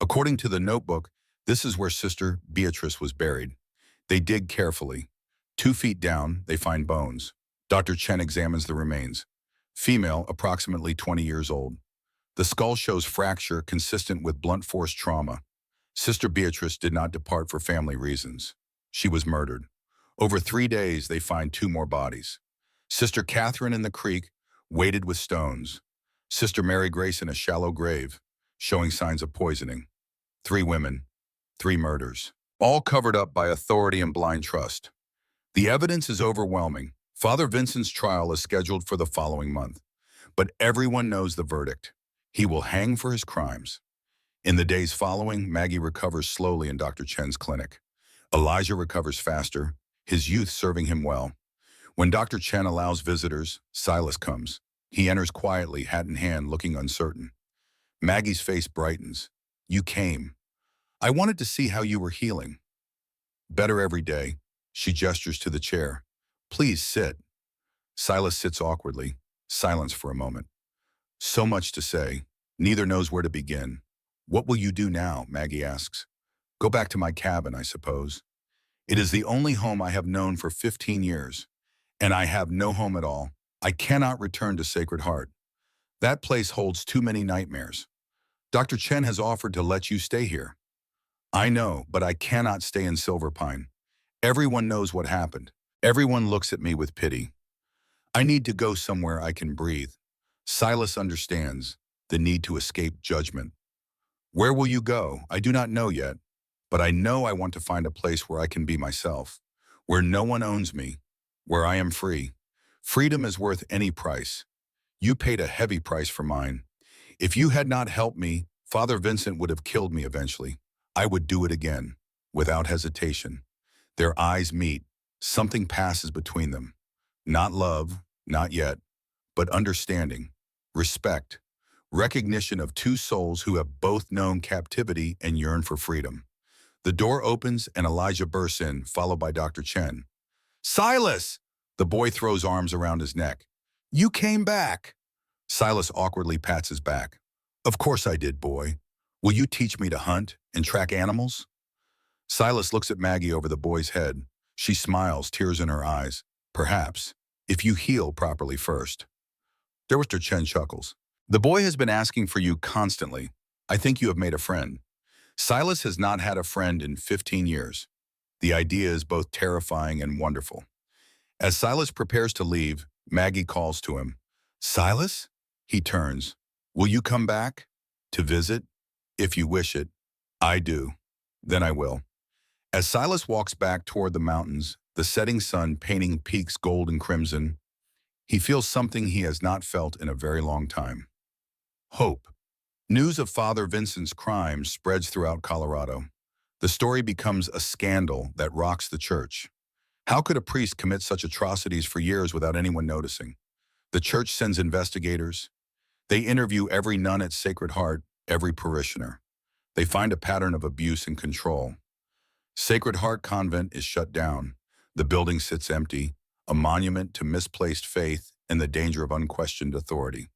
According to the notebook, this is where Sister Beatrice was buried. They dig carefully. 2 feet down, they find bones. Dr. Chen examines the remains. Female, approximately 20 years old. The skull shows fracture consistent with blunt force trauma. Sister Beatrice did not depart for family reasons. She was murdered. Over 3 days, they find 2 more bodies. Sister Catherine in the creek, weighted with stones. Sister Mary Grace in a shallow grave, showing signs of poisoning. 3 women, 3 murders, all covered up by authority and blind trust. The evidence is overwhelming. Father Vincent's trial is scheduled for the following month, but everyone knows the verdict. He will hang for his crimes. In the days following, Maggie recovers slowly in Dr. Chen's clinic. Elijah recovers faster, his youth serving him well. When Dr. Chen allows visitors, Silas comes. He enters quietly, hat in hand, looking uncertain. Maggie's face brightens. You came. I wanted to see how you were healing. Better every day. She gestures to the chair. Please sit. Silas sits awkwardly, silence for a moment. So much to say. Neither knows where to begin. What will you do now? Maggie asks. Go back to my cabin, I suppose. It is the only home I have known for 15 years. And I have no home at all. I cannot return to Sacred Heart. That place holds too many nightmares. Dr. Chen has offered to let you stay here. I know, but I cannot stay in Silver Pine. Everyone knows what happened. Everyone looks at me with pity. I need to go somewhere I can breathe. Silas understands the need to escape judgment. Where will you go? I do not know yet, but I know I want to find a place where I can be myself, where no one owns me, where I am free. Freedom is worth any price. You paid a heavy price for mine. If you had not helped me, Father Vincent would have killed me eventually. I would do it again, without hesitation. Their eyes meet. Something passes between them. Not love, not yet, but understanding, respect, recognition of 2 souls who have both known captivity and yearn for freedom. The door opens and Elijah bursts in, followed by Dr. Chen. Silas! The boy throws arms around his neck. You came back! Silas awkwardly pats his back. Of course I did, boy. Will you teach me to hunt and track animals? Silas looks at Maggie over the boy's head. She smiles, tears in her eyes. Perhaps, if you heal properly first. Dr. Chen chuckles. The boy has been asking for you constantly. I think you have made a friend. Silas has not had a friend in 15 years. The idea is both terrifying and wonderful. As Silas prepares to leave, Maggie calls to him. Silas? He turns. Will you come back? To visit? If you wish it. I do. Then I will. As Silas walks back toward the mountains, the setting sun painting peaks gold and crimson, he feels something he has not felt in a very long time. Hope. News of Father Vincent's crimes spreads throughout Colorado. The story becomes a scandal that rocks the church. How could a priest commit such atrocities for years without anyone noticing? The church sends investigators. They interview every nun at Sacred Heart, every parishioner. They find a pattern of abuse and control. Sacred Heart Convent is shut down. The building sits empty, a monument to misplaced faith and the danger of unquestioned authority.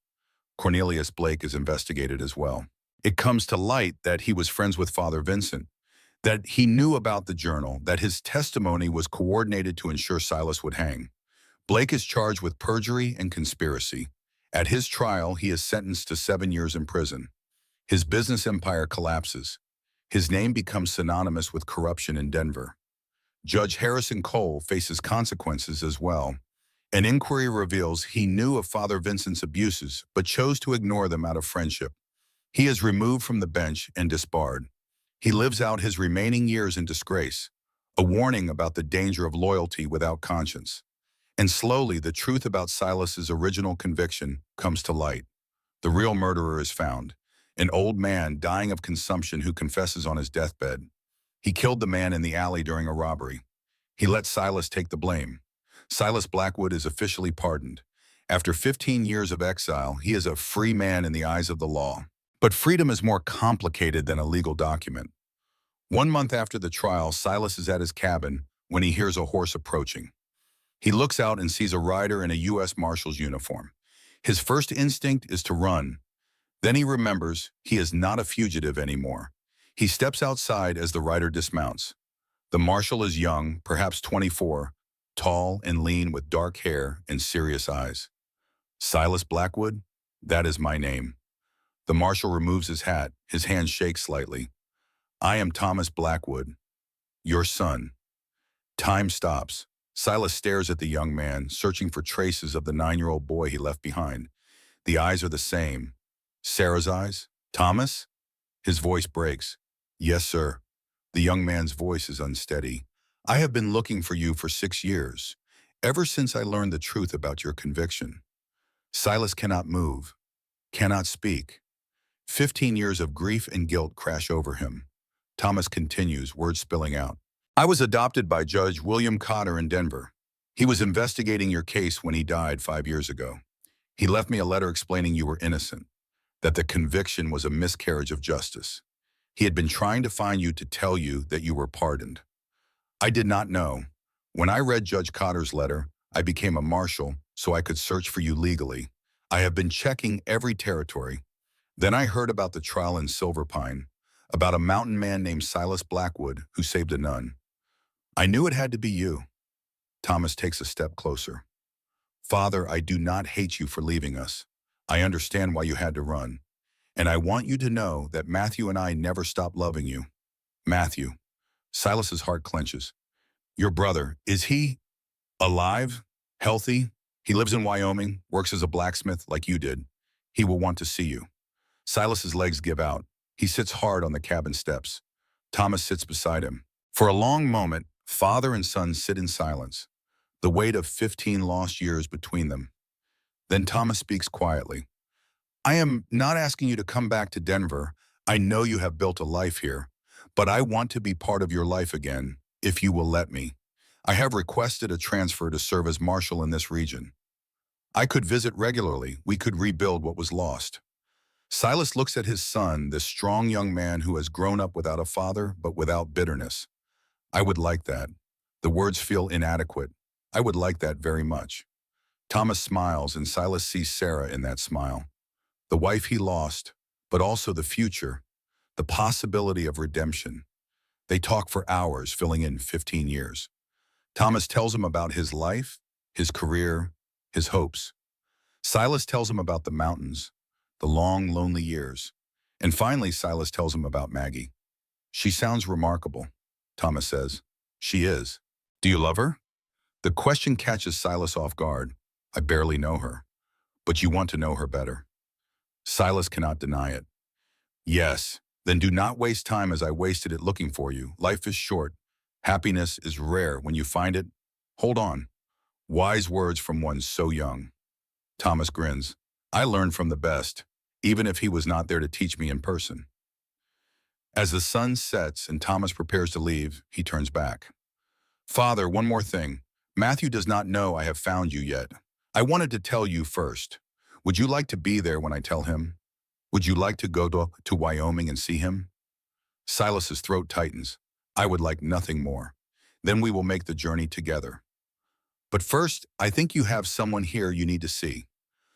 Cornelius Blake is investigated as well. It comes to light that he was friends with Father Vincent, that he knew about the journal, that his testimony was coordinated to ensure Silas would hang. Blake is charged with perjury and conspiracy. At his trial, he is sentenced to 7 years in prison. His business empire collapses. His name becomes synonymous with corruption in Denver. Judge Harrison Cole faces consequences as well. An inquiry reveals he knew of Father Vincent's abuses, but chose to ignore them out of friendship. He is removed from the bench and disbarred. He lives out his remaining years in disgrace, a warning about the danger of loyalty without conscience. And slowly, the truth about Silas's original conviction comes to light. The real murderer is found, an old man dying of consumption who confesses on his deathbed. He killed the man in the alley during a robbery. He lets Silas take the blame. Silas Blackwood is officially pardoned. After 15 years of exile, he is a free man in the eyes of the law. But freedom is more complicated than a legal document. 1 month after the trial, Silas is at his cabin when he hears a horse approaching. He looks out and sees a rider in a U.S. Marshal's uniform. His first instinct is to run. Then he remembers he is not a fugitive anymore. He steps outside as the rider dismounts. The marshal is young, perhaps 24, tall and lean with dark hair and serious eyes. Silas Blackwood? That is my name. The marshal removes his hat. His hand shakes slightly. I am Thomas Blackwood, your son. Time stops. Silas stares at the young man, searching for traces of the 9-year-old boy he left behind. The eyes are the same. Sarah's eyes? Thomas? His voice breaks. Yes, sir. The young man's voice is unsteady. I have been looking for you for 6 years, ever since I learned the truth about your conviction. Silas cannot move, cannot speak. 15 years of grief and guilt crash over him. Thomas continues, words spilling out. I was adopted by Judge William Cotter in Denver. He was investigating your case when he died 5 years ago. He left me a letter explaining you were innocent, that the conviction was a miscarriage of justice. He had been trying to find you to tell you that you were pardoned. I did not know. When I read Judge Cotter's letter, I became a marshal so I could search for you legally. I have been checking every territory. Then I heard about the trial in Silver Pine, about a mountain man named Silas Blackwood who saved a nun. I knew it had to be you. Thomas takes a step closer. Father, I do not hate you for leaving us. I understand why you had to run. And I want you to know that Matthew and I never stopped loving you. Matthew. Silas's heart clenches. Your brother, is he alive? Healthy? He lives in Wyoming, works as a blacksmith like you did. He will want to see you. Silas's legs give out. He sits hard on the cabin steps. Thomas sits beside him. For a long moment, father and son sit in silence, the weight of 15 lost years between them. Then Thomas speaks quietly. I am not asking you to come back to Denver. I know you have built a life here, but I want to be part of your life again, if you will let me. I have requested a transfer to serve as marshal in this region. I could visit regularly. We could rebuild what was lost. Silas looks at his son, this strong young man who has grown up without a father, but without bitterness. I would like that. The words feel inadequate. I would like that very much. Thomas smiles, and Silas sees Sarah in that smile. The wife he lost, but also the future, the possibility of redemption. They talk for hours, filling in 15 years. Thomas tells him about his life, his career, his hopes. Silas tells him about the mountains, the long, lonely years. And finally, Silas tells him about Maggie. She sounds remarkable, Thomas says. She is. Do you love her? The question catches Silas off guard. I barely know her. But you want to know her better. Silas cannot deny it. Yes, then do not waste time as I wasted it looking for you. Life is short. Happiness is rare. When you find it, hold on. Wise words from one so young. Thomas grins. I learned from the best, even if he was not there to teach me in person. As the sun sets and Thomas prepares to leave, he turns back. Father, one more thing. Matthew does not know I have found you yet. I wanted to tell you first. Would you like to be there when I tell him? Would you like to go to Wyoming and see him? Silas's throat tightens. I would like nothing more. Then we will make the journey together. But first, I think you have someone here you need to see.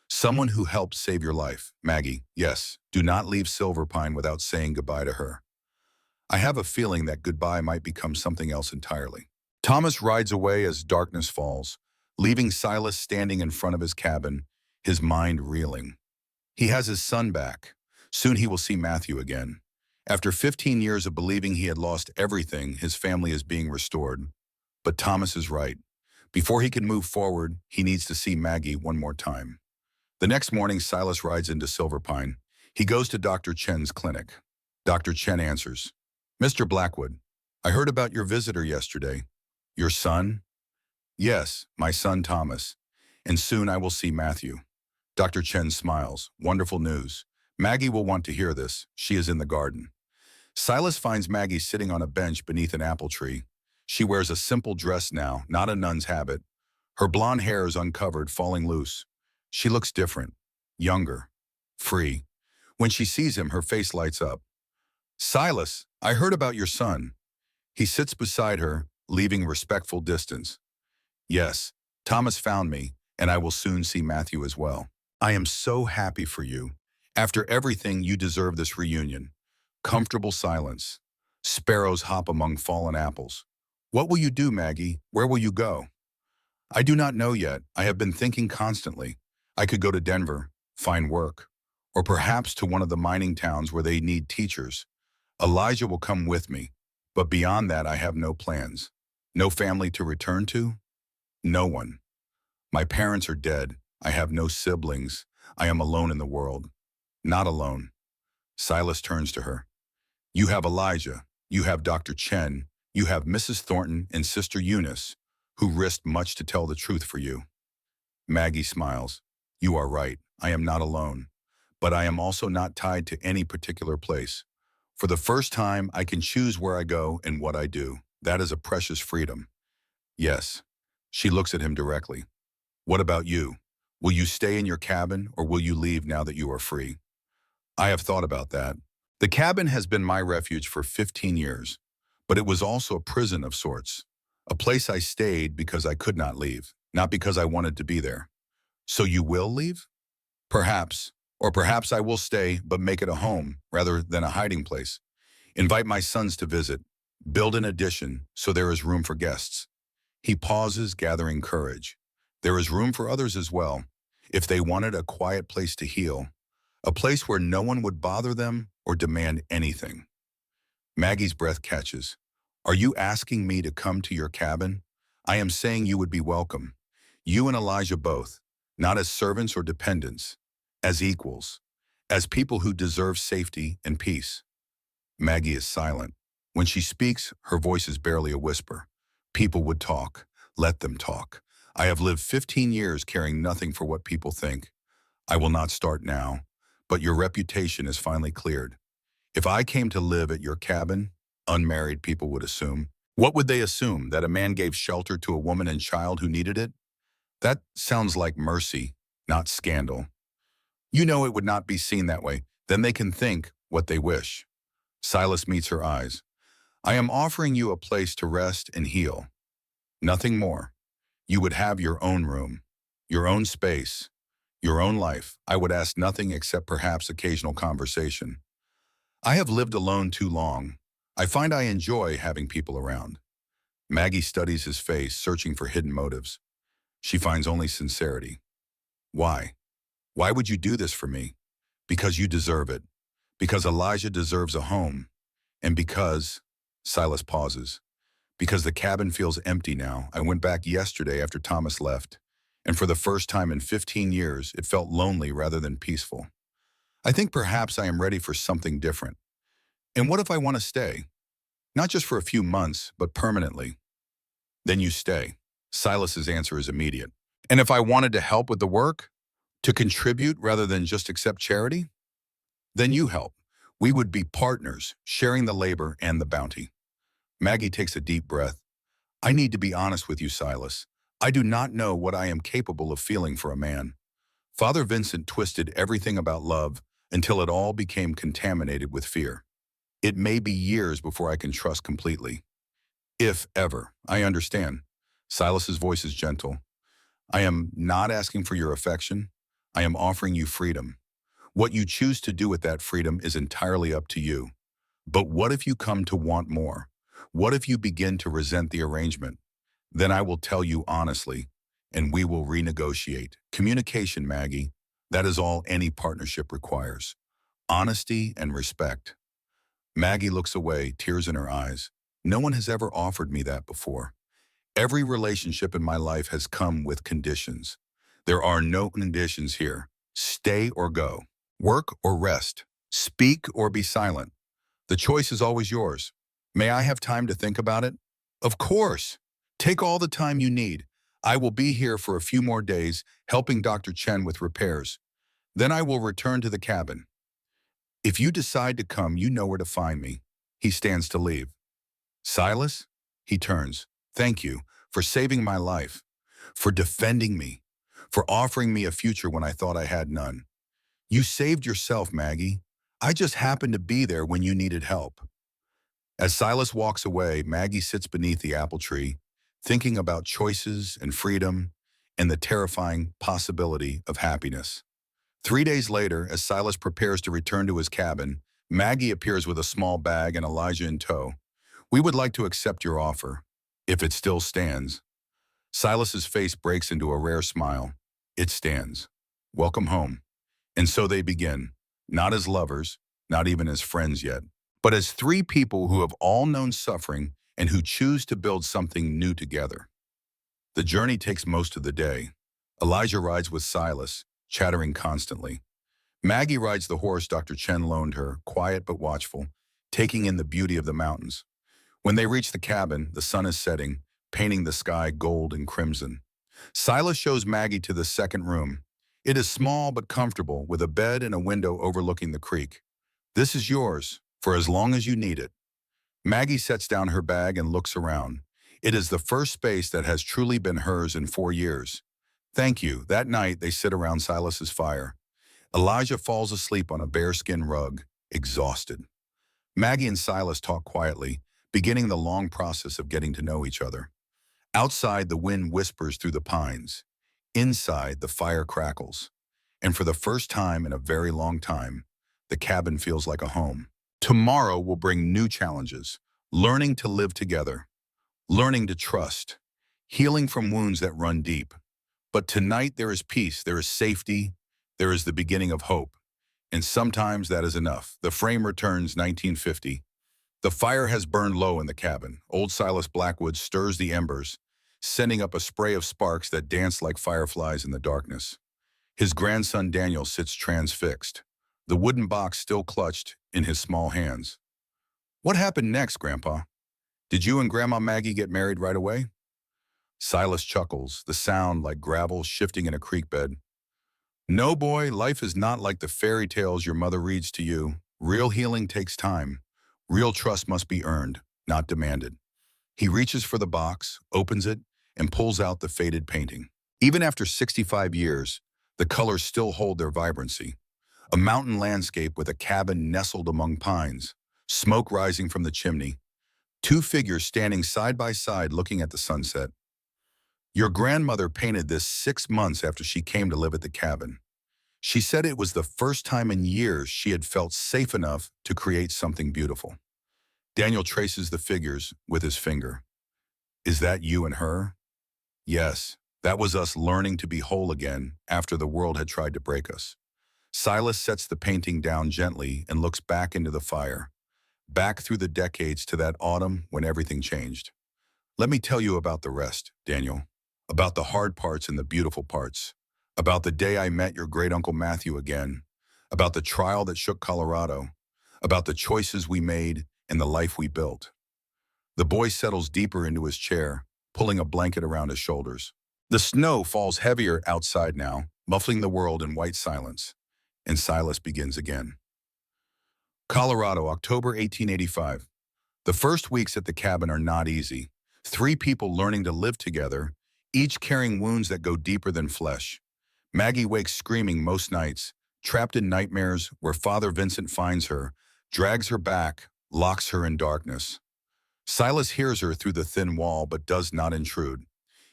Someone who helped save your life. Maggie, yes, do not leave Silver Pine without saying goodbye to her. I have a feeling that goodbye might become something else entirely. Thomas rides away as darkness falls, leaving Silas standing in front of his cabin, his mind reeling. He has his son back. Soon he will see Matthew again. After 15 years of believing he had lost everything, his family is being restored. But Thomas is right. Before he can move forward, he needs to see Maggie one more time. The next morning, Silas rides into Silver Pine. He goes to Dr. Chen's clinic. Dr. Chen answers, Mr. Blackwood, I heard about your visitor yesterday. Your son? Yes, my son Thomas. And soon I will see Matthew. Dr. Chen smiles. Wonderful news. Maggie will want to hear this. She is in the garden. Silas finds Maggie sitting on a bench beneath an apple tree. She wears a simple dress now, not a nun's habit. Her blonde hair is uncovered, falling loose. She looks different, younger, free. When she sees him, her face lights up. Silas, I heard about your son. He sits beside her, leaving respectful distance. Yes, Thomas found me, and I will soon see Matthew as well. I am so happy for you. After everything, you deserve this reunion. Comfortable silence. Sparrows hop among fallen apples. What will you do, Maggie? Where will you go? I do not know yet. I have been thinking constantly. I could go to Denver, find work, or perhaps to one of the mining towns where they need teachers. Elijah will come with me, but beyond that I have no plans. No family to return to? No one. My parents are dead. I have no siblings. I am alone in the world. Not alone. Silas turns to her. You have Elijah. You have Dr. Chen. You have Mrs. Thornton and Sister Eunice, who risked much to tell the truth for you. Maggie smiles. You are right. I am not alone. But I am also not tied to any particular place. For the first time, I can choose where I go and what I do. That is a precious freedom. Yes. She looks at him directly. What about you? Will you stay in your cabin or will you leave now that you are free? I have thought about that. The cabin has been my refuge for 15 years, but it was also a prison of sorts. A place I stayed because I could not leave, not because I wanted to be there. So you will leave? Perhaps. Or perhaps I will stay, but make it a home rather than a hiding place. Invite my sons to visit. Build an addition so there is room for guests. He pauses, gathering courage. There is room for others as well, if they wanted a quiet place to heal, a place where no one would bother them or demand anything. Maggie's breath catches. Are you asking me to come to your cabin? I am saying you would be welcome. You and Elijah both, not as servants or dependents, as equals, as people who deserve safety and peace. Maggie is silent. When she speaks, her voice is barely a whisper. People would talk. Let them talk. I have lived 15 years caring nothing for what people think. I will not start now, but your reputation is finally cleared. If I came to live at your cabin, unmarried people would assume. What would they assume? That a man gave shelter to a woman and child who needed it? That sounds like mercy, not scandal. You know it would not be seen that way. Then they can think what they wish. Silas meets her eyes. I am offering you a place to rest and heal. Nothing more. You would have your own room, your own space, your own life. I would ask nothing except perhaps occasional conversation. I have lived alone too long. I find I enjoy having people around. Maggie studies his face, searching for hidden motives. She finds only sincerity. Why? Why would you do this for me? Because you deserve it. Because Elijah deserves a home. And because, Silas pauses, because the cabin feels empty now. I went back yesterday after Thomas left, and for the first time in 15 years, it felt lonely rather than peaceful. I think perhaps I am ready for something different. And what if I want to stay? Not just for a few months, but permanently. Then you stay. Silas's answer is immediate. And if I wanted to help with the work? To contribute rather than just accept charity? Then you help. We would be partners, sharing the labor and the bounty. Maggie takes a deep breath. I need to be honest with you, Silas. I do not know what I am capable of feeling for a man. Father Vincent twisted everything about love until it all became contaminated with fear. It may be years before I can trust completely. If ever. I understand. Silas's voice is gentle. I am not asking for your affection. I am offering you freedom. What you choose to do with that freedom is entirely up to you. But what if you come to want more? What if you begin to resent the arrangement? Then I will tell you honestly, and we will renegotiate. Communication, Maggie. That is all any partnership requires. Honesty and respect. Maggie looks away, tears in her eyes. No one has ever offered me that before. Every relationship in my life has come with conditions. There are no conditions here. Stay or go. Work or rest. Speak or be silent. The choice is always yours. May I have time to think about it? Of course. Take all the time you need. I will be here for a few more days, helping Dr. Chen with repairs. Then I will return to the cabin. If you decide to come, you know where to find me. He stands to leave. Silas? He turns. Thank you for saving my life, for defending me, for offering me a future when I thought I had none. You saved yourself, Maggie. I just happened to be there when you needed help. As Silas walks away, Maggie sits beneath the apple tree, thinking about choices and freedom and the terrifying possibility of happiness. 3 days later, as Silas prepares to return to his cabin, Maggie appears with a small bag and Elijah in tow. We would like to accept your offer, if it still stands. Silas's face breaks into a rare smile. It stands. Welcome home. And so they begin, not as lovers, not even as friends yet, but as three people who have all known suffering and who choose to build something new together. The journey takes most of the day. Elijah rides with Silas, chattering constantly. Maggie rides the horse Dr. Chen loaned her, quiet but watchful, taking in the beauty of the mountains. When they reach the cabin, the sun is setting, painting the sky gold and crimson. Silas shows Maggie to the second room. It is small but comfortable, with a bed and a window overlooking the creek. This is yours, for as long as you need it. Maggie sets down her bag and looks around. It is the first space that has truly been hers in 4 years. Thank you. That night, they sit around Silas's fire. Elijah falls asleep on a bearskin rug, exhausted. Maggie and Silas talk quietly, beginning the long process of getting to know each other. Outside, the wind whispers through the pines. Inside, the fire crackles. And for the first time in a very long time, the cabin feels like a home. Tomorrow will bring new challenges, learning to live together, learning to trust, healing from wounds that run deep. But tonight there is peace, there is safety, there is the beginning of hope. And sometimes that is enough. The frame returns 1950. The fire has burned low in the cabin. Old Silas Blackwood stirs the embers, sending up a spray of sparks that dance like fireflies in the darkness. His grandson Daniel sits transfixed, the wooden box still clutched in his small hands. What happened next, Grandpa? Did you and Grandma Maggie get married right away? Silas chuckles, the sound like gravel shifting in a creek bed. No, boy, life is not like the fairy tales your mother reads to you. Real healing takes time. Real trust must be earned, not demanded. He reaches for the box, opens it, and pulls out the faded painting. Even after 65 years, the colors still hold their vibrancy. A mountain landscape with a cabin nestled among pines, smoke rising from the chimney, two figures standing side by side looking at the sunset. Your grandmother painted this 6 months after she came to live at the cabin. She said it was the first time in years she had felt safe enough to create something beautiful. Daniel traces the figures with his finger. Is that you and her? Yes, that was us learning to be whole again after the world had tried to break us. Silas sets the painting down gently and looks back into the fire, back through the decades to that autumn when everything changed. Let me tell you about the rest, Daniel, about the hard parts and the beautiful parts, about the day I met your great-uncle Matthew again, about the trial that shook Colorado, about the choices we made and the life we built. The boy settles deeper into his chair, pulling a blanket around his shoulders. The snow falls heavier outside now, muffling the world in white silence, and Silas begins again. Colorado, October 1885. The first weeks at the cabin are not easy. 3 people learning to live together, each carrying wounds that go deeper than flesh. Maggie wakes screaming most nights, trapped in nightmares where Father Vincent finds her, drags her back, locks her in darkness. Silas hears her through the thin wall but does not intrude.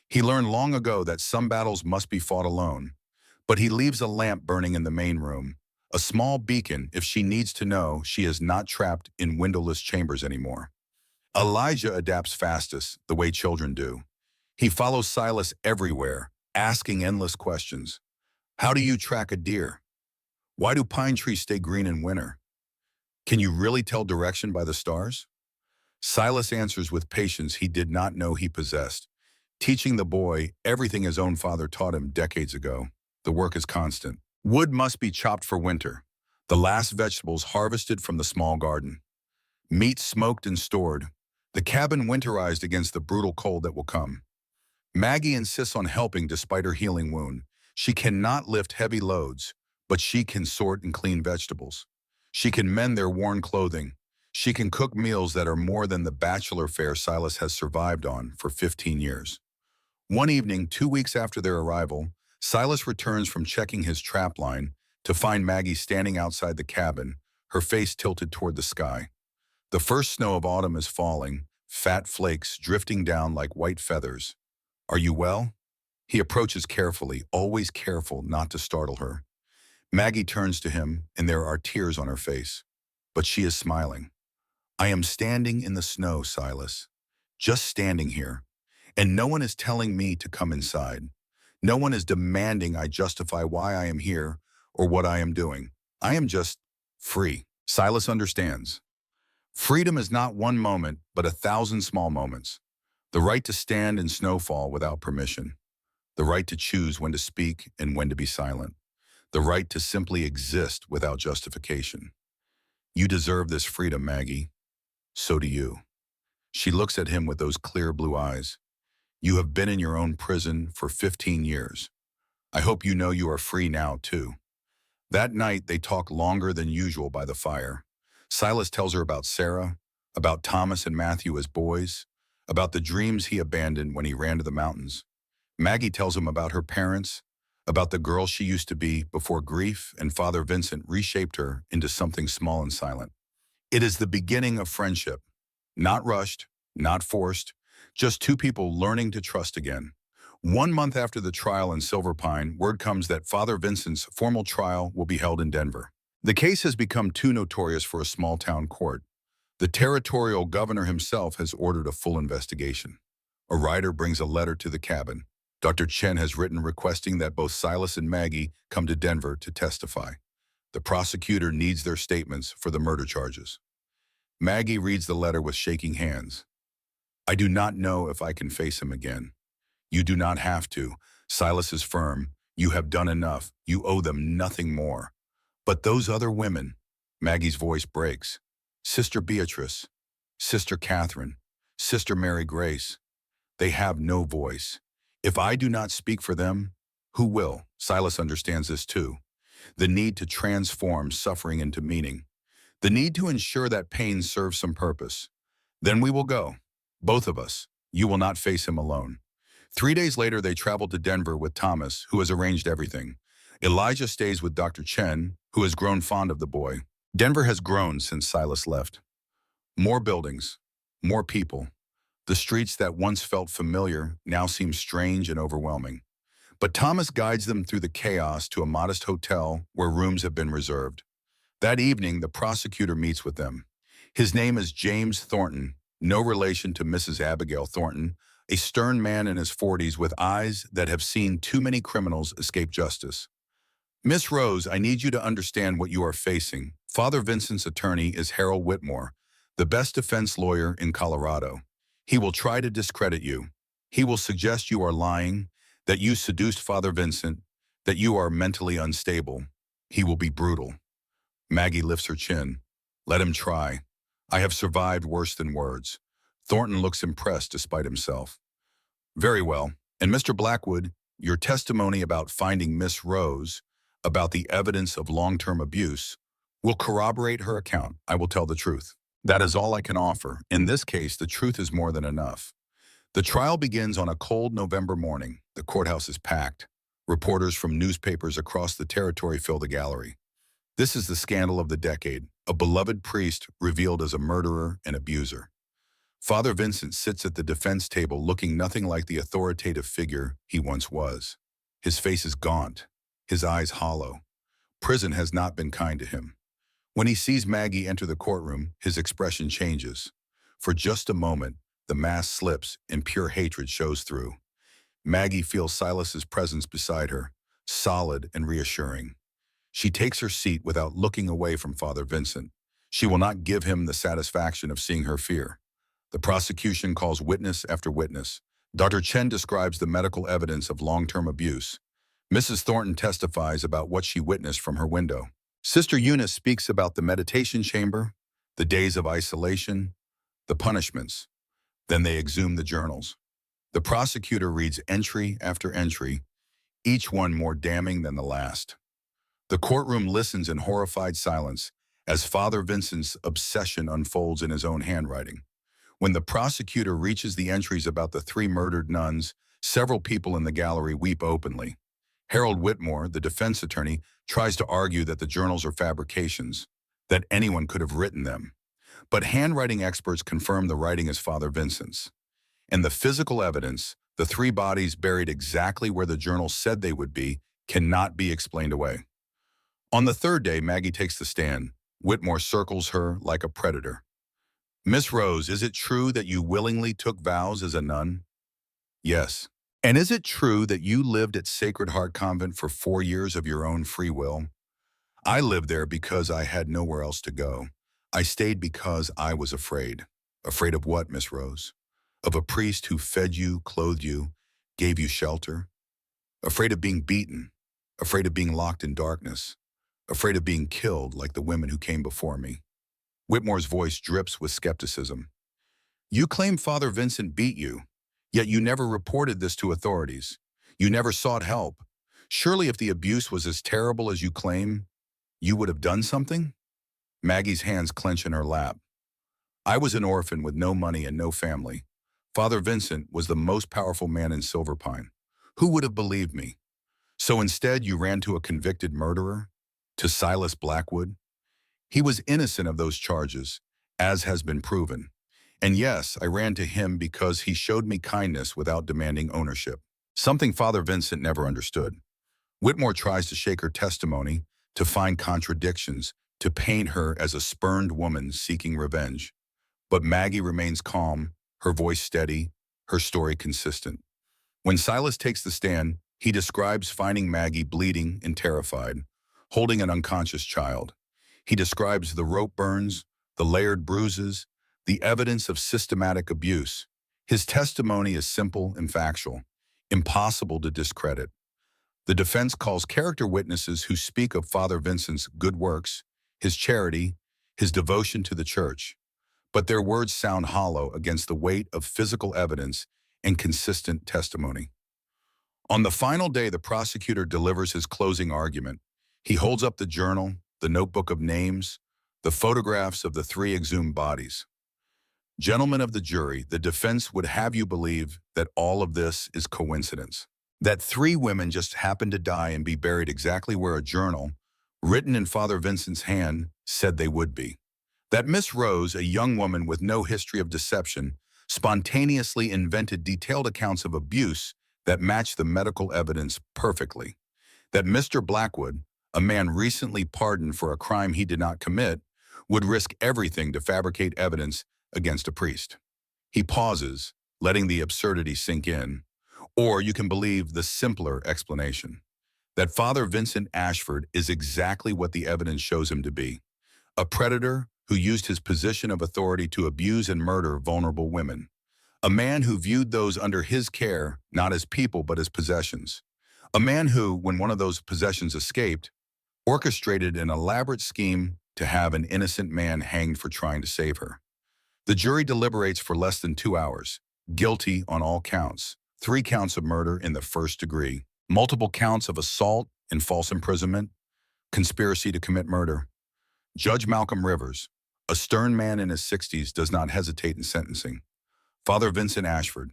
He learned long ago that some battles must be fought alone, but he leaves a lamp burning in the main room, a small beacon if she needs to know she is not trapped in windowless chambers anymore. Elijah adapts fastest, the way children do. He follows Silas everywhere, asking endless questions. How do you track a deer? Why do pine trees stay green in winter? Can you really tell direction by the stars? Silas answers with patience he did not know he possessed, teaching the boy everything his own father taught him decades ago. The work is constant. Wood must be chopped for winter, the last vegetables harvested from the small garden. Meat smoked and stored, the cabin winterized against the brutal cold that will come. Maggie insists on helping despite her healing wound. She cannot lift heavy loads, but she can sort and clean vegetables. She can mend their worn clothing. She can cook meals that are more than the bachelor fare Silas has survived on for 15 years. One evening, 2 weeks after their arrival, Silas returns from checking his trap line to find Maggie standing outside the cabin, her face tilted toward the sky. The first snow of autumn is falling, fat flakes drifting down like white feathers. "Are you well?" He approaches carefully, always careful not to startle her. Maggie turns to him, and there are tears on her face. But she is smiling. "I am standing in the snow, Silas. Just standing here. And no one is telling me to come inside. No one is demanding I justify why I am here or what I am doing. I am just free." Silas understands. Freedom is not one moment, but 1,000 small moments. The right to stand in snowfall without permission. The right to choose when to speak and when to be silent. The right to simply exist without justification. "You deserve this freedom, Maggie. So do you." She looks at him with those clear blue eyes. "You have been in your own prison for 15 years. I hope you know you are free now, too." That night, they talk longer than usual by the fire. Silas tells her about Sarah, about Thomas and Matthew as boys, about the dreams he abandoned when he ran to the mountains. Maggie tells him about her parents, about the girl she used to be before grief and Father Vincent reshaped her into something small and silent. It is the beginning of friendship. Not rushed, not forced, just two people learning to trust again. 1 month after the trial in Silver Pine, word comes that Father Vincent's formal trial will be held in Denver. The case has become too notorious for a small-town court. The territorial governor himself has ordered a full investigation. A writer brings a letter to the cabin. Dr. Chen has written requesting that both Silas and Maggie come to Denver to testify. The prosecutor needs their statements for the murder charges. Maggie reads the letter with shaking hands. "I do not know if I can face him again." "You do not have to." Silas is firm. "You have done enough. You owe them nothing more." "But those other women," Maggie's voice breaks. "Sister Beatrice, Sister Catherine, Sister Mary Grace, they have no voice. If I do not speak for them, who will?" Silas understands this too. The need to transform suffering into meaning. The need to ensure that pain serves some purpose. "Then we will go. Both of us. You will not face him alone." 3 days later, they travel to Denver with Thomas, who has arranged everything. Elijah stays with Dr. Chen, who has grown fond of the boy. Denver has grown since Silas left. More buildings, more people. The streets that once felt familiar now seem strange and overwhelming. But Thomas guides them through the chaos to a modest hotel where rooms have been reserved. That evening, the prosecutor meets with them. His name is James Thornton, no relation to Mrs. Abigail Thornton, a stern man in his 40s with eyes that have seen too many criminals escape justice. "Miss Rose, I need you to understand what you are facing. Father Vincent's attorney is Harold Whitmore, the best defense lawyer in Colorado. He will try to discredit you. He will suggest you are lying, that you seduced Father Vincent, that you are mentally unstable. He will be brutal." Maggie lifts her chin. "Let him try. I have survived worse than words." Thornton looks impressed despite himself. "Very well. And Mr. Blackwood, your testimony about finding Miss Rose, about the evidence of long-term abuse, will corroborate her account. I will tell the truth. That is all I can offer. In this case, the truth is more than enough." The trial begins on a cold November morning. The courthouse is packed. Reporters from newspapers across the territory fill the gallery. This is the scandal of the decade, a beloved priest revealed as a murderer and abuser. Father Vincent sits at the defense table looking nothing like the authoritative figure he once was. His face is gaunt, his eyes hollow. Prison has not been kind to him. When he sees Maggie enter the courtroom, his expression changes. For just a moment, the mask slips and pure hatred shows through. Maggie feels Silas's presence beside her, solid and reassuring. She takes her seat without looking away from Father Vincent. She will not give him the satisfaction of seeing her fear. The prosecution calls witness after witness. Dr. Chen describes the medical evidence of long-term abuse. Mrs. Thornton testifies about what she witnessed from her window. Sister Eunice speaks about the meditation chamber, the days of isolation, the punishments. Then they exhume the journals. The prosecutor reads entry after entry, each one more damning than the last. The courtroom listens in horrified silence as Father Vincent's obsession unfolds in his own handwriting. When the prosecutor reaches the entries about the three murdered nuns, several people in the gallery weep openly. Harold Whitmore, the defense attorney, tries to argue that the journals are fabrications, that anyone could have written them. But handwriting experts confirm the writing is Father Vincent's. And the physical evidence, the three bodies buried exactly where the journal said they would be, cannot be explained away. On the third day, Maggie takes the stand. Whitmore circles her like a predator. Miss Rose, is it true that you willingly took vows as a nun? Yes. And is it true that you lived at Sacred Heart Convent for 4 years of your own free will? I lived there because I had nowhere else to go. I stayed because I was afraid. Afraid of what, Miss Rose? Of a priest who fed you, clothed you, gave you shelter? Afraid of being beaten? Afraid of being locked in darkness? Afraid of being killed like the women who came before me? Whitmore's voice drips with skepticism. You claim Father Vincent beat you, yet you never reported this to authorities. You never sought help. Surely if the abuse was as terrible as you claim, you would have done something? Maggie's hands clench in her lap. I was an orphan with no money and no family. Father Vincent was the most powerful man in Silver Pine. Who would have believed me? So instead you ran to a convicted murderer? To Silas Blackwood? He was innocent of those charges, as has been proven. And yes, I ran to him because he showed me kindness without demanding ownership. Something Father Vincent never understood. Whitmore tries to shake her testimony, to find contradictions, to paint her as a spurned woman seeking revenge. But Maggie remains calm, her voice steady, her story consistent. When Silas takes the stand, he describes finding Maggie bleeding and terrified, holding an unconscious child. He describes the rope burns, the layered bruises, the evidence of systematic abuse. His testimony is simple and factual, impossible to discredit. The defense calls character witnesses who speak of Father Vincent's good works, his charity, his devotion to the church. But their words sound hollow against the weight of physical evidence and consistent testimony. On the final day, the prosecutor delivers his closing argument. He holds up the journal, the notebook of names, the photographs of the three exhumed bodies. Gentlemen of the jury, the defense would have you believe that all of this is coincidence. That three women just happened to die and be buried exactly where a journal, written in Father Vincent's hand, said they would be. That Miss Rose, a young woman with no history of deception, spontaneously invented detailed accounts of abuse that matched the medical evidence perfectly. That Mr. Blackwood, a man recently pardoned for a crime he did not commit, would risk everything to fabricate evidence against a priest. He pauses, letting the absurdity sink in. Or you can believe the simpler explanation, that Father Vincent Ashford is exactly what the evidence shows him to be, a predator who used his position of authority to abuse and murder vulnerable women, a man who viewed those under his care not as people but as possessions, a man who, when one of those possessions escaped, orchestrated an elaborate scheme to have an innocent man hanged for trying to save her. The jury deliberates for less than 2 hours, guilty on all counts, 3 counts of murder in the first degree, multiple counts of assault and false imprisonment, conspiracy to commit murder. Judge Malcolm Rivers, a stern man in his 60s, does not hesitate in sentencing. Father Vincent Ashford,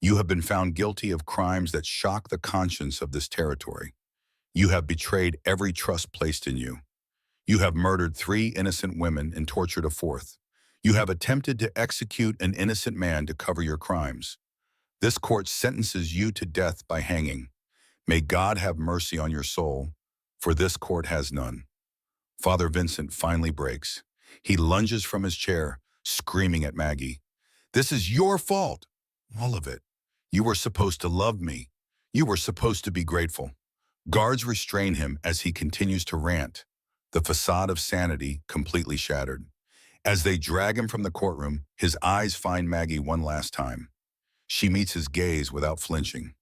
you have been found guilty of crimes that shock the conscience of this territory. You have betrayed every trust placed in you. You have murdered 3 innocent women and tortured a 4th. You have attempted to execute an innocent man to cover your crimes. This court sentences you to death by hanging. May God have mercy on your soul, for this court has none. Father Vincent finally breaks. He lunges from his chair, screaming at Maggie. This is your fault. All of it. You were supposed to love me. You were supposed to be grateful. Guards restrain him as he continues to rant, the facade of sanity completely shattered. As they drag him from the courtroom, his eyes find Maggie one last time. She meets his gaze without flinching.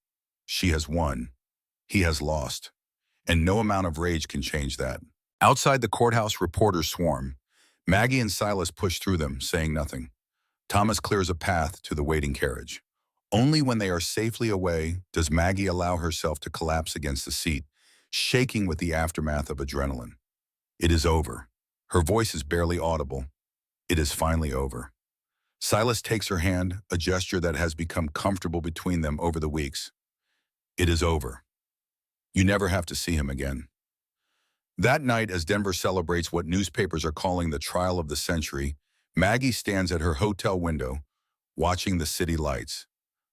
She has won. He has lost. And no amount of rage can change that. Outside the courthouse, reporters swarm. Maggie and Silas push through them, saying nothing. Thomas clears a path to the waiting carriage. Only when they are safely away does Maggie allow herself to collapse against the seat, shaking with the aftermath of adrenaline. It is over. Her voice is barely audible. It is finally over. Silas takes her hand, a gesture that has become comfortable between them over the weeks. It is over. You never have to see him again. That night, as Denver celebrates what newspapers are calling the trial of the century, Maggie stands at her hotel window, watching the city lights.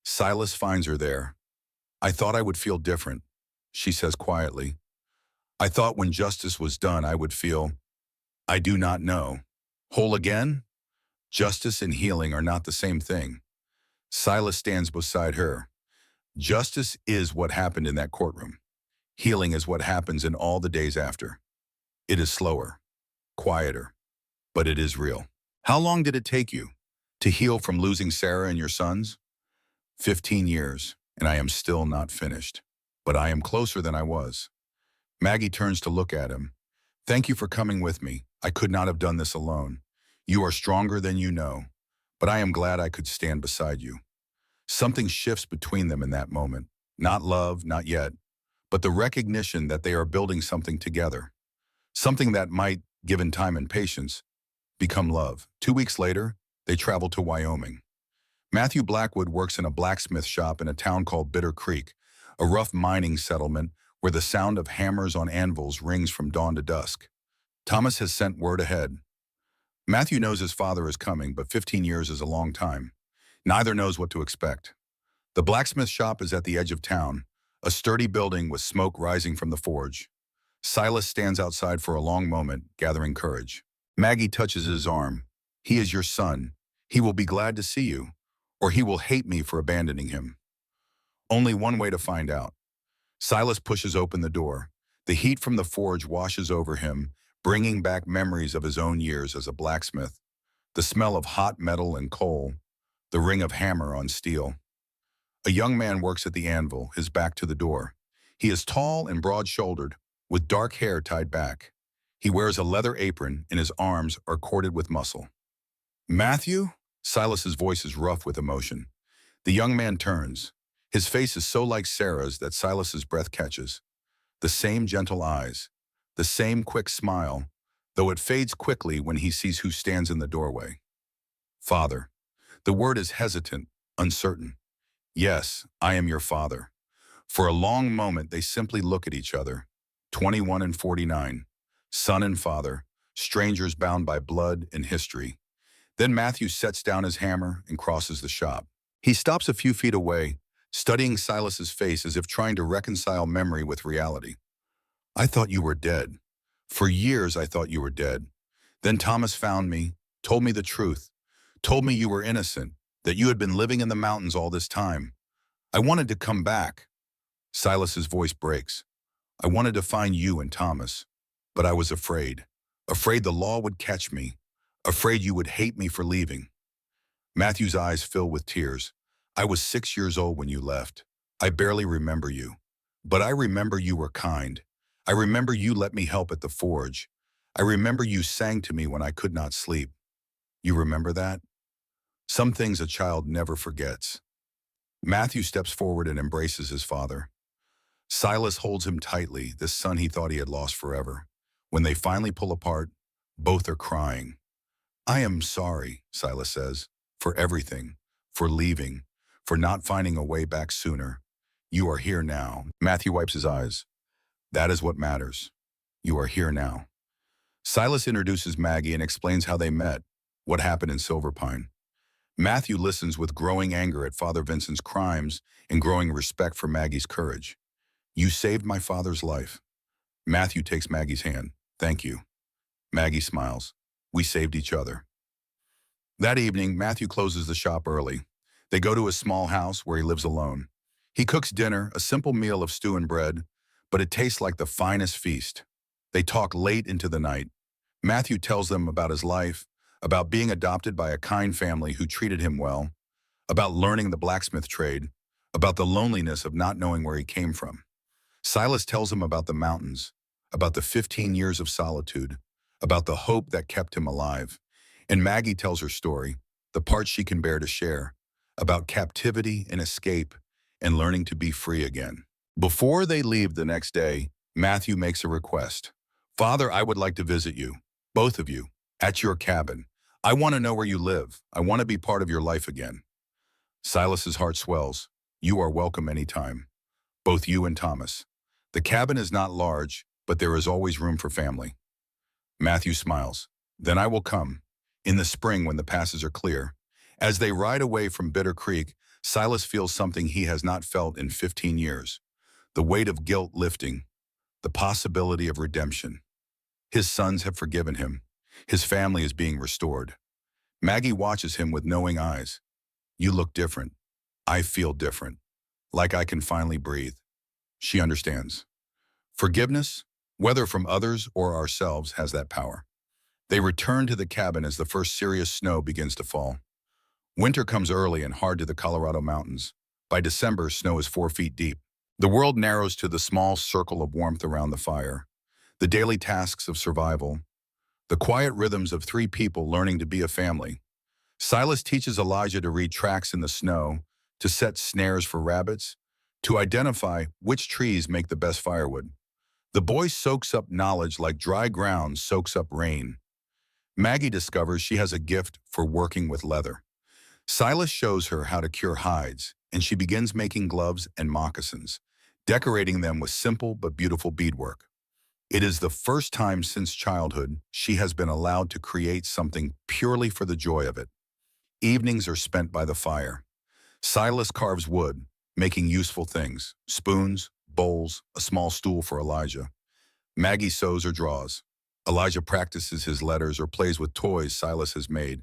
Silas finds her there. I thought I would feel different, she says quietly. I thought when justice was done, I would feel, I do not know. Whole again? Justice and healing are not the same thing. Silas stands beside her. Justice is what happened in that courtroom. Healing is what happens in all the days after. It is slower, quieter, but it is real. How long did it take you to heal from losing Sarah and your sons? 15 years, and I am still not finished. But I am closer than I was. Maggie turns to look at him. Thank you for coming with me. I could not have done this alone. You are stronger than you know, but I am glad I could stand beside you. Something shifts between them in that moment. Not love, not yet, but the recognition that they are building something together. Something that might, given time and patience, become love. 2 weeks later, they travel to Wyoming. Matthew Blackwood works in a blacksmith shop in a town called Bitter Creek, a rough mining settlement where the sound of hammers on anvils rings from dawn to dusk. Thomas has sent word ahead. Matthew knows his father is coming, but 15 years is a long time. Neither knows what to expect. The blacksmith shop is at the edge of town, a sturdy building with smoke rising from the forge. Silas stands outside for a long moment, gathering courage. Maggie touches his arm. He is your son. He will be glad to see you, or he will hate me for abandoning him. Only one way to find out. Silas pushes open the door. The heat from the forge washes over him, bringing back memories of his own years as a blacksmith. The smell of hot metal and coal, the ring of hammer on steel. A young man works at the anvil, his back to the door. He is tall and broad-shouldered, with dark hair tied back. He wears a leather apron and his arms are corded with muscle. Matthew? Silas's voice is rough with emotion. The young man turns. His face is so like Sarah's that Silas's breath catches. The same gentle eyes, the same quick smile, though it fades quickly when he sees who stands in the doorway. Father. The word is hesitant, uncertain. Yes, I am your father. For a long moment, they simply look at each other. 21 and 49, son and father, strangers bound by blood and history. Then Matthew sets down his hammer and crosses the shop. He stops a few feet away, studying Silas's face as if trying to reconcile memory with reality. I thought you were dead. For years, I thought you were dead. Then Thomas found me, told me the truth, told me you were innocent, that you had been living in the mountains all this time. I wanted to come back. Silas's voice breaks. I wanted to find you and Thomas, but I was afraid. Afraid the law would catch me. Afraid you would hate me for leaving. Matthew's eyes fill with tears. I was 6 years old when you left. I barely remember you. But I remember you were kind. I remember you let me help at the forge. I remember you sang to me when I could not sleep. You remember that? Some things a child never forgets. Matthew steps forward and embraces his father. Silas holds him tightly, this son he thought he had lost forever. When they finally pull apart, both are crying. I am sorry, Silas says, for everything, for leaving, for not finding a way back sooner. You are here now. Matthew wipes his eyes. That is what matters. You are here now. Silas introduces Maggie and explains how they met, what happened in Silver Pine. Matthew listens with growing anger at Father Vincent's crimes and growing respect for Maggie's courage. You saved my father's life. Matthew takes Maggie's hand. Thank you. Maggie smiles. We saved each other. That evening, Matthew closes the shop early. They go to his small house where he lives alone. He cooks dinner, a simple meal of stew and bread, but it tastes like the finest feast. They talk late into the night. Matthew tells them about his life, about being adopted by a kind family who treated him well, about learning the blacksmith trade, about the loneliness of not knowing where he came from. Silas tells him about the mountains, about the 15 years of solitude, about the hope that kept him alive. And Maggie tells her story, the parts she can bear to share, about captivity and escape and learning to be free again. Before they leave the next day, Matthew makes a request. Father, I would like to visit you. Both of you, at your cabin. I want to know where you live. I want to be part of your life again. Silas's heart swells. You are welcome anytime. Both you and Thomas. The cabin is not large, but there is always room for family. Matthew smiles. Then I will come. In the spring when the passes are clear. As they ride away from Bitter Creek, Silas feels something he has not felt in 15 years. The weight of guilt lifting. The possibility of redemption. His sons have forgiven him. His family is being restored. Maggie watches him with knowing eyes. You look different. I feel different. Like I can finally breathe. She understands. Forgiveness, whether from others or ourselves, has that power. They return to the cabin as the first serious snow begins to fall. Winter comes early and hard to the Colorado mountains. By December, snow is 4 feet deep. The world narrows to the small circle of warmth around the fire. The daily tasks of survival. The quiet rhythms of 3 people learning to be a family. Silas teaches Elijah to read tracks in the snow, to set snares for rabbits, to identify which trees make the best firewood. The boy soaks up knowledge like dry ground soaks up rain. Maggie discovers she has a gift for working with leather. Silas shows her how to cure hides, and she begins making gloves and moccasins, decorating them with simple but beautiful beadwork. It is the first time since childhood she has been allowed to create something purely for the joy of it. Evenings are spent by the fire. Silas carves wood, making useful things, spoons, bowls, a small stool for Elijah. Maggie sews or draws. Elijah practices his letters or plays with toys Silas has made.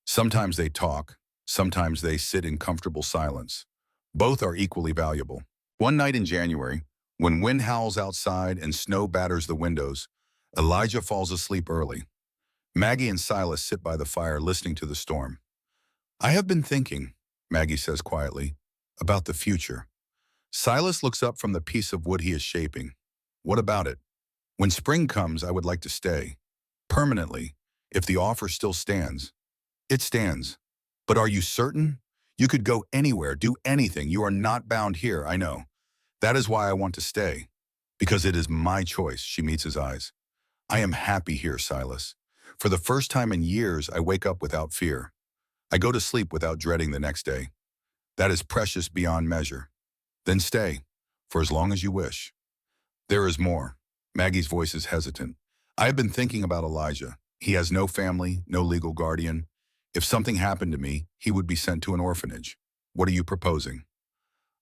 Sometimes they talk, sometimes they sit in comfortable silence. Both are equally valuable. One night in January, when wind howls outside and snow batters the windows, Elijah falls asleep early. Maggie and Silas sit by the fire listening to the storm. I have been thinking, Maggie says quietly, about the future. Silas looks up from the piece of wood he is shaping. What about it? When spring comes, I would like to stay. Permanently, if the offer still stands. It stands. But are you certain? You could go anywhere, do anything. You are not bound here, I know. That is why I want to stay. Because it is my choice, she meets his eyes. I am happy here, Silas. For the first time in years, I wake up without fear. I go to sleep without dreading the next day. That is precious beyond measure. Then stay, for as long as you wish. There is more. Maggie's voice is hesitant. I have been thinking about Elijah. He has no family, no legal guardian. If something happened to me, he would be sent to an orphanage. What are you proposing?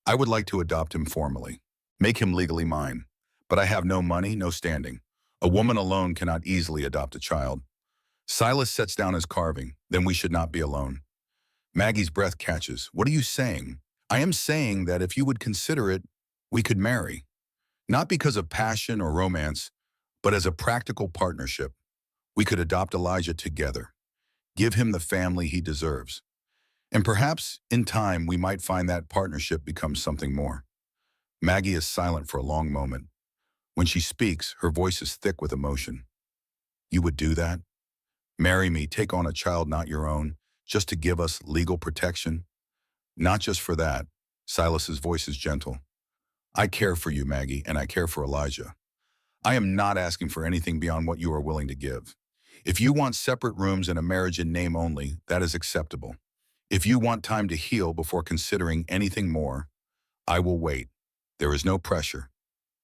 I would like to adopt him formally. Make him legally mine. But I have no money, no standing. A woman alone cannot easily adopt a child. Silas sets down his carving. Then we should not be alone. Maggie's breath catches. What are you saying? I am saying that if you would consider it, we could marry. Not because of passion or romance, but as a practical partnership. We could adopt Elijah together. Give him the family he deserves. And perhaps, in time, we might find that partnership becomes something more. Maggie is silent for a long moment. When she speaks, her voice is thick with emotion. You would do that? Marry me, take on a child not your own, just to give us legal protection? Not just for that. Silas's voice is gentle. I care for you, Maggie, and I care for Elijah. I am not asking for anything beyond what you are willing to give. If you want separate rooms and a marriage in name only, that is acceptable. If you want time to heal before considering anything more, I will wait. There is no pressure,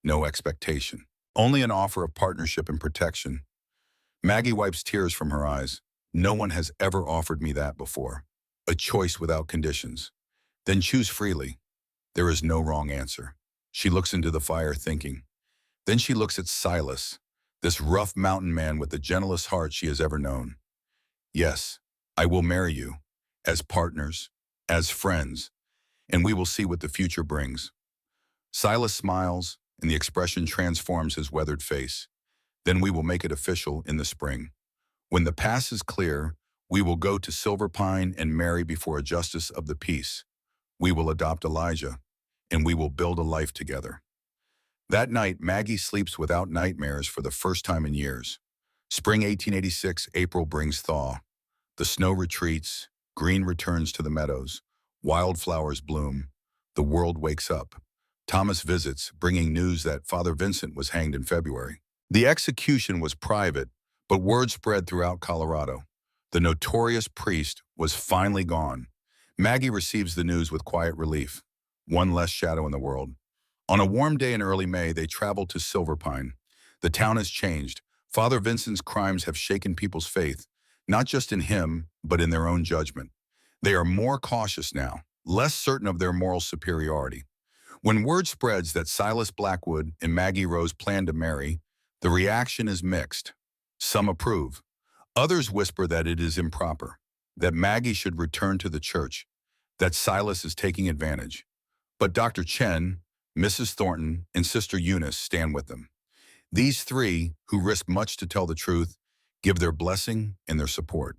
no expectation. Only an offer of partnership and protection. Maggie wipes tears from her eyes. No one has ever offered me that before. A choice without conditions. Then choose freely. There is no wrong answer. She looks into the fire thinking. Then she looks at Silas, this rough mountain man with the gentlest heart she has ever known. Yes, I will marry you, as partners, as friends, and we will see what the future brings. Silas smiles, and the expression transforms his weathered face. Then we will make it official in the spring. When the pass is clear, we will go to Silver Pine and marry before a justice of the peace. We will adopt Elijah, and we will build a life together. That night, Maggie sleeps without nightmares for the first time in years. Spring 1886, April brings thaw. The snow retreats, green returns to the meadows, wildflowers bloom. The world wakes up. Thomas visits, bringing news that Father Vincent was hanged in February. The execution was private, But word spread throughout Colorado. The notorious priest was finally gone. Maggie receives the news with quiet relief. One less shadow in the world. On a warm day in early May, they travel to Silver Pine. The town has changed. Father Vincent's crimes have shaken people's faith, not just in him, but in their own judgment. They are more cautious now, less certain of their moral superiority. When word spreads that Silas Blackwood and Maggie Rose plan to marry, the reaction is mixed. Some approve. Others whisper that it is improper, that Maggie should return to the church, that Silas is taking advantage. But Dr. Chen, Mrs. Thornton, and Sister Eunice stand with them. These three, who risk much to tell the truth, give their blessing and their support.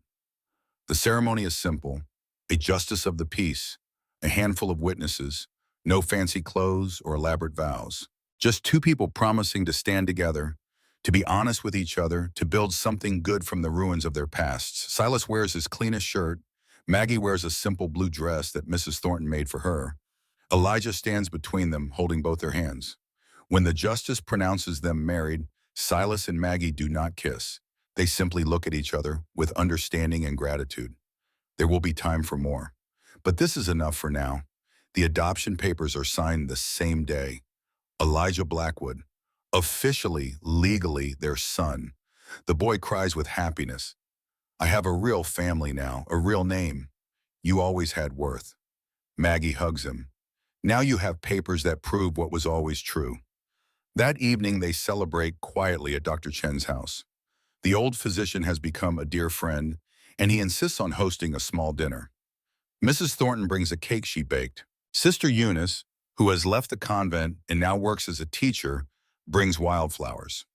The ceremony is simple: a justice of the peace, a handful of witnesses, no fancy clothes or elaborate vows. Just two people promising to stand together, to be honest with each other, to build something good from the ruins of their pasts. Silas wears his cleanest shirt. Maggie wears a simple blue dress that Mrs. Thornton made for her. Elijah stands between them, holding both their hands. When the justice pronounces them married, Silas and Maggie do not kiss. They simply look at each other with understanding and gratitude. There will be time for more. But this is enough for now. The adoption papers are signed the same day. Elijah Blackwood, officially, legally, their son. The boy cries with happiness. I have a real family now, a real name. You always had worth. Maggie hugs him. Now you have papers that prove what was always true. That evening, they celebrate quietly at Dr. Chen's house. The old physician has become a dear friend, and he insists on hosting a small dinner. Mrs. Thornton brings a cake she baked. Sister Eunice, who has left the convent and now works as a teacher, brings wildflowers.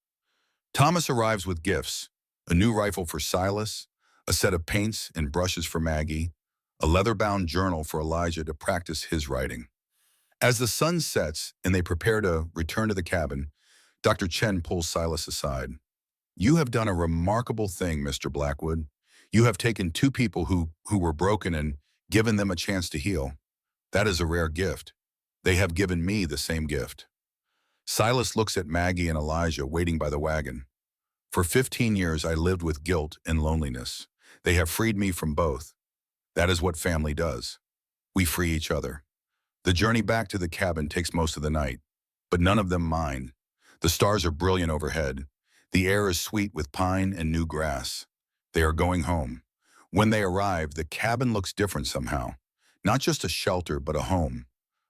Thomas arrives with gifts: a new rifle for Silas, a set of paints and brushes for Maggie, a leather-bound journal for Elijah to practice his writing. As the sun sets and they prepare to return to the cabin, Dr. Chen pulls Silas aside. You have done a remarkable thing, Mr. Blackwood. You have taken two people who were broken and given them a chance to heal. That is a rare gift. They have given me the same gift. Silas looks at Maggie and Elijah waiting by the wagon. For 15 years, I lived with guilt and loneliness. They have freed me from both. That is what family does. We free each other. The journey back to the cabin takes most of the night, but none of them mind. The stars are brilliant overhead. The air is sweet with pine and new grass. They are going home. When they arrive, the cabin looks different somehow. Not just a shelter, but a home,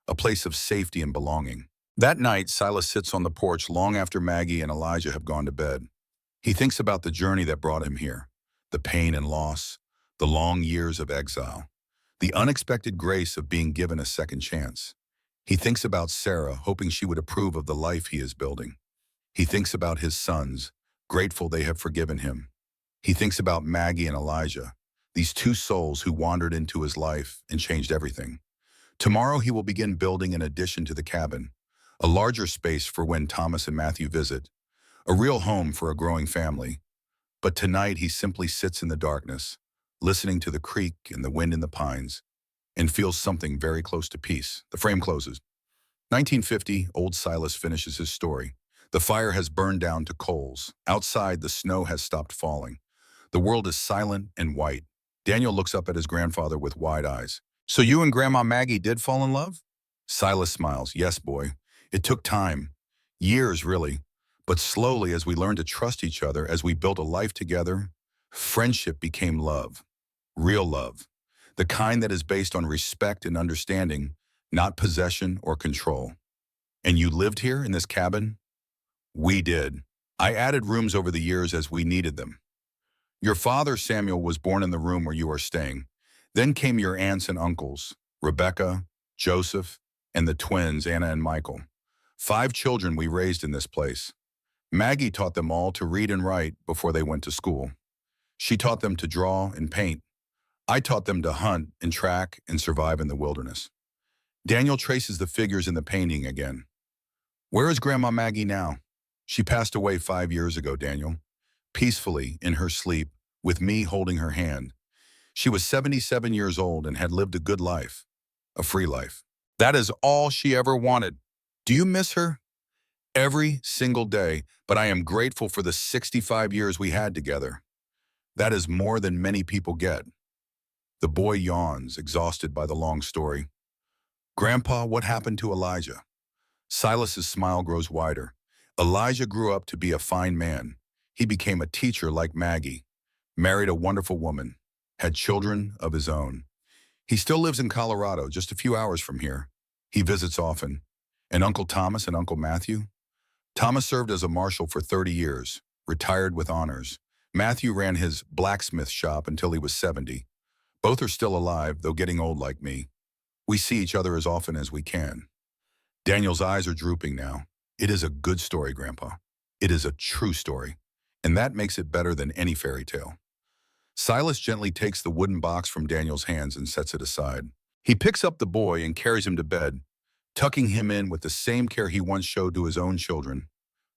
a place of safety and belonging. That night, Silas sits on the porch long after Maggie and Elijah have gone to bed. He thinks about the journey that brought him here, the pain and loss, the long years of exile, the unexpected grace of being given a second chance. He thinks about Sarah, hoping she would approve of the life he is building. He thinks about his sons, grateful they have forgiven him. He thinks about Maggie and Elijah, these two souls who wandered into his life and changed everything. Tomorrow he will begin building an addition to the cabin, a larger space for when Thomas and Matthew visit, a real home for a growing family. But tonight he simply sits in the darkness, listening to the creek and the wind in the pines, and feels something very close to peace. The frame closes. 1950, old Silas finishes his story. The fire has burned down to coals. Outside, the snow has stopped falling. The world is silent and white. Daniel looks up at his grandfather with wide eyes. So you and Grandma Maggie did fall in love? Silas smiles. Yes, boy. It took time. Years, really. But slowly, as we learned to trust each other, as we built a life together, friendship became love. Real love. The kind that is based on respect and understanding, not possession or control. And you lived here in this cabin? We did. I added rooms over the years as we needed them. Your father, Samuel, was born in the room where you are staying. Then came your aunts and uncles, Rebecca, Joseph, and the twins, Anna and Michael. 5 children we raised in this place. Maggie taught them all to read and write before they went to school. She taught them to draw and paint. I taught them to hunt and track and survive in the wilderness. Daniel traces the figures in the painting again. Where is Grandma Maggie now? She passed away 5 years ago, Daniel. Peacefully, in her sleep, with me holding her hand. She was 77 years old and had lived a good life, a free life. That is all she ever wanted. Do you miss her? every single day, but I am grateful for the 65 years we had together. That is more than many people get. The boy yawns, exhausted by the long story. Grandpa, what happened to Elijah? Silas's smile grows wider. Elijah grew up to be a fine man. He became a teacher like Maggie, married a wonderful woman, had children of his own. He still lives in Colorado, just a few hours from here. He visits often. And Uncle Thomas and Uncle Matthew? Thomas served as a marshal for 30 years, retired with honors. Matthew ran his blacksmith shop until he was 70. Both are still alive, though getting old like me. We see each other as often as we can. Daniel's eyes are drooping now. It is a good story, Grandpa. It is a true story. And that makes it better than any fairy tale. Silas gently takes the wooden box from Daniel's hands and sets it aside. He picks up the boy and carries him to bed, tucking him in with the same care he once showed to his own children,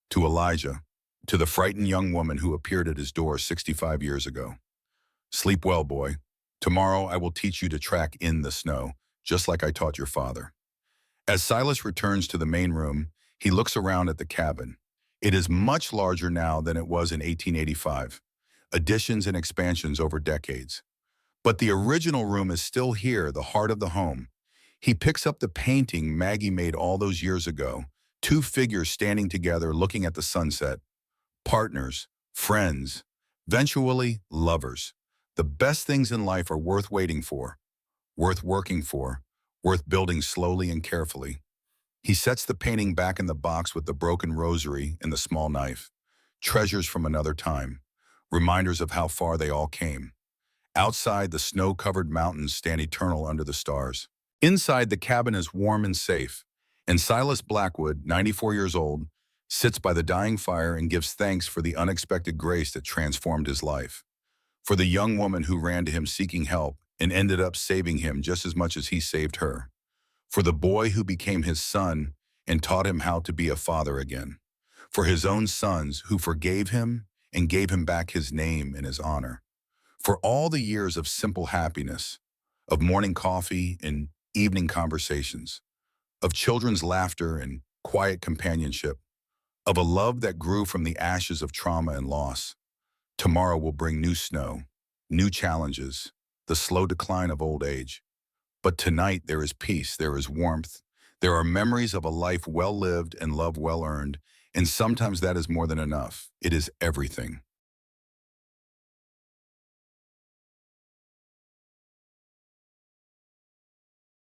to Elijah, to the frightened young woman who appeared at his door 65 years ago. Sleep well, boy. Tomorrow I will teach you to track in the snow, just like I taught your father. As Silas returns to the main room, he looks around at the cabin. It is much larger now than it was in 1885. Additions and expansions over decades. But the original room is still here, the heart of the home. He picks up the painting Maggie made all those years ago, two figures standing together looking at the sunset. Partners, friends, eventually lovers. The best things in life are worth waiting for, worth working for, worth building slowly and carefully. He sets the painting back in the box with the broken rosary and the small knife. Treasures from another time, reminders of how far they all came. Outside, the snow-covered mountains stand eternal under the stars. Inside, the cabin is warm and safe, and Silas Blackwood, 94 years old, sits by the dying fire and gives thanks for the unexpected grace that transformed his life. For the young woman who ran to him seeking help and ended up saving him just as much as he saved her. For the boy who became his son and taught him how to be a father again. For his own sons who forgave him and gave him back his name and his honor. For all the years of simple happiness, of morning coffee and evening conversations, of children's laughter and quiet companionship, of a love that grew from the ashes of trauma and loss. Tomorrow will bring new snow, new challenges, the slow decline of old age. But tonight there is peace, there is warmth, there are memories of a life well lived and love well earned, and sometimes that is more than enough. It is everything.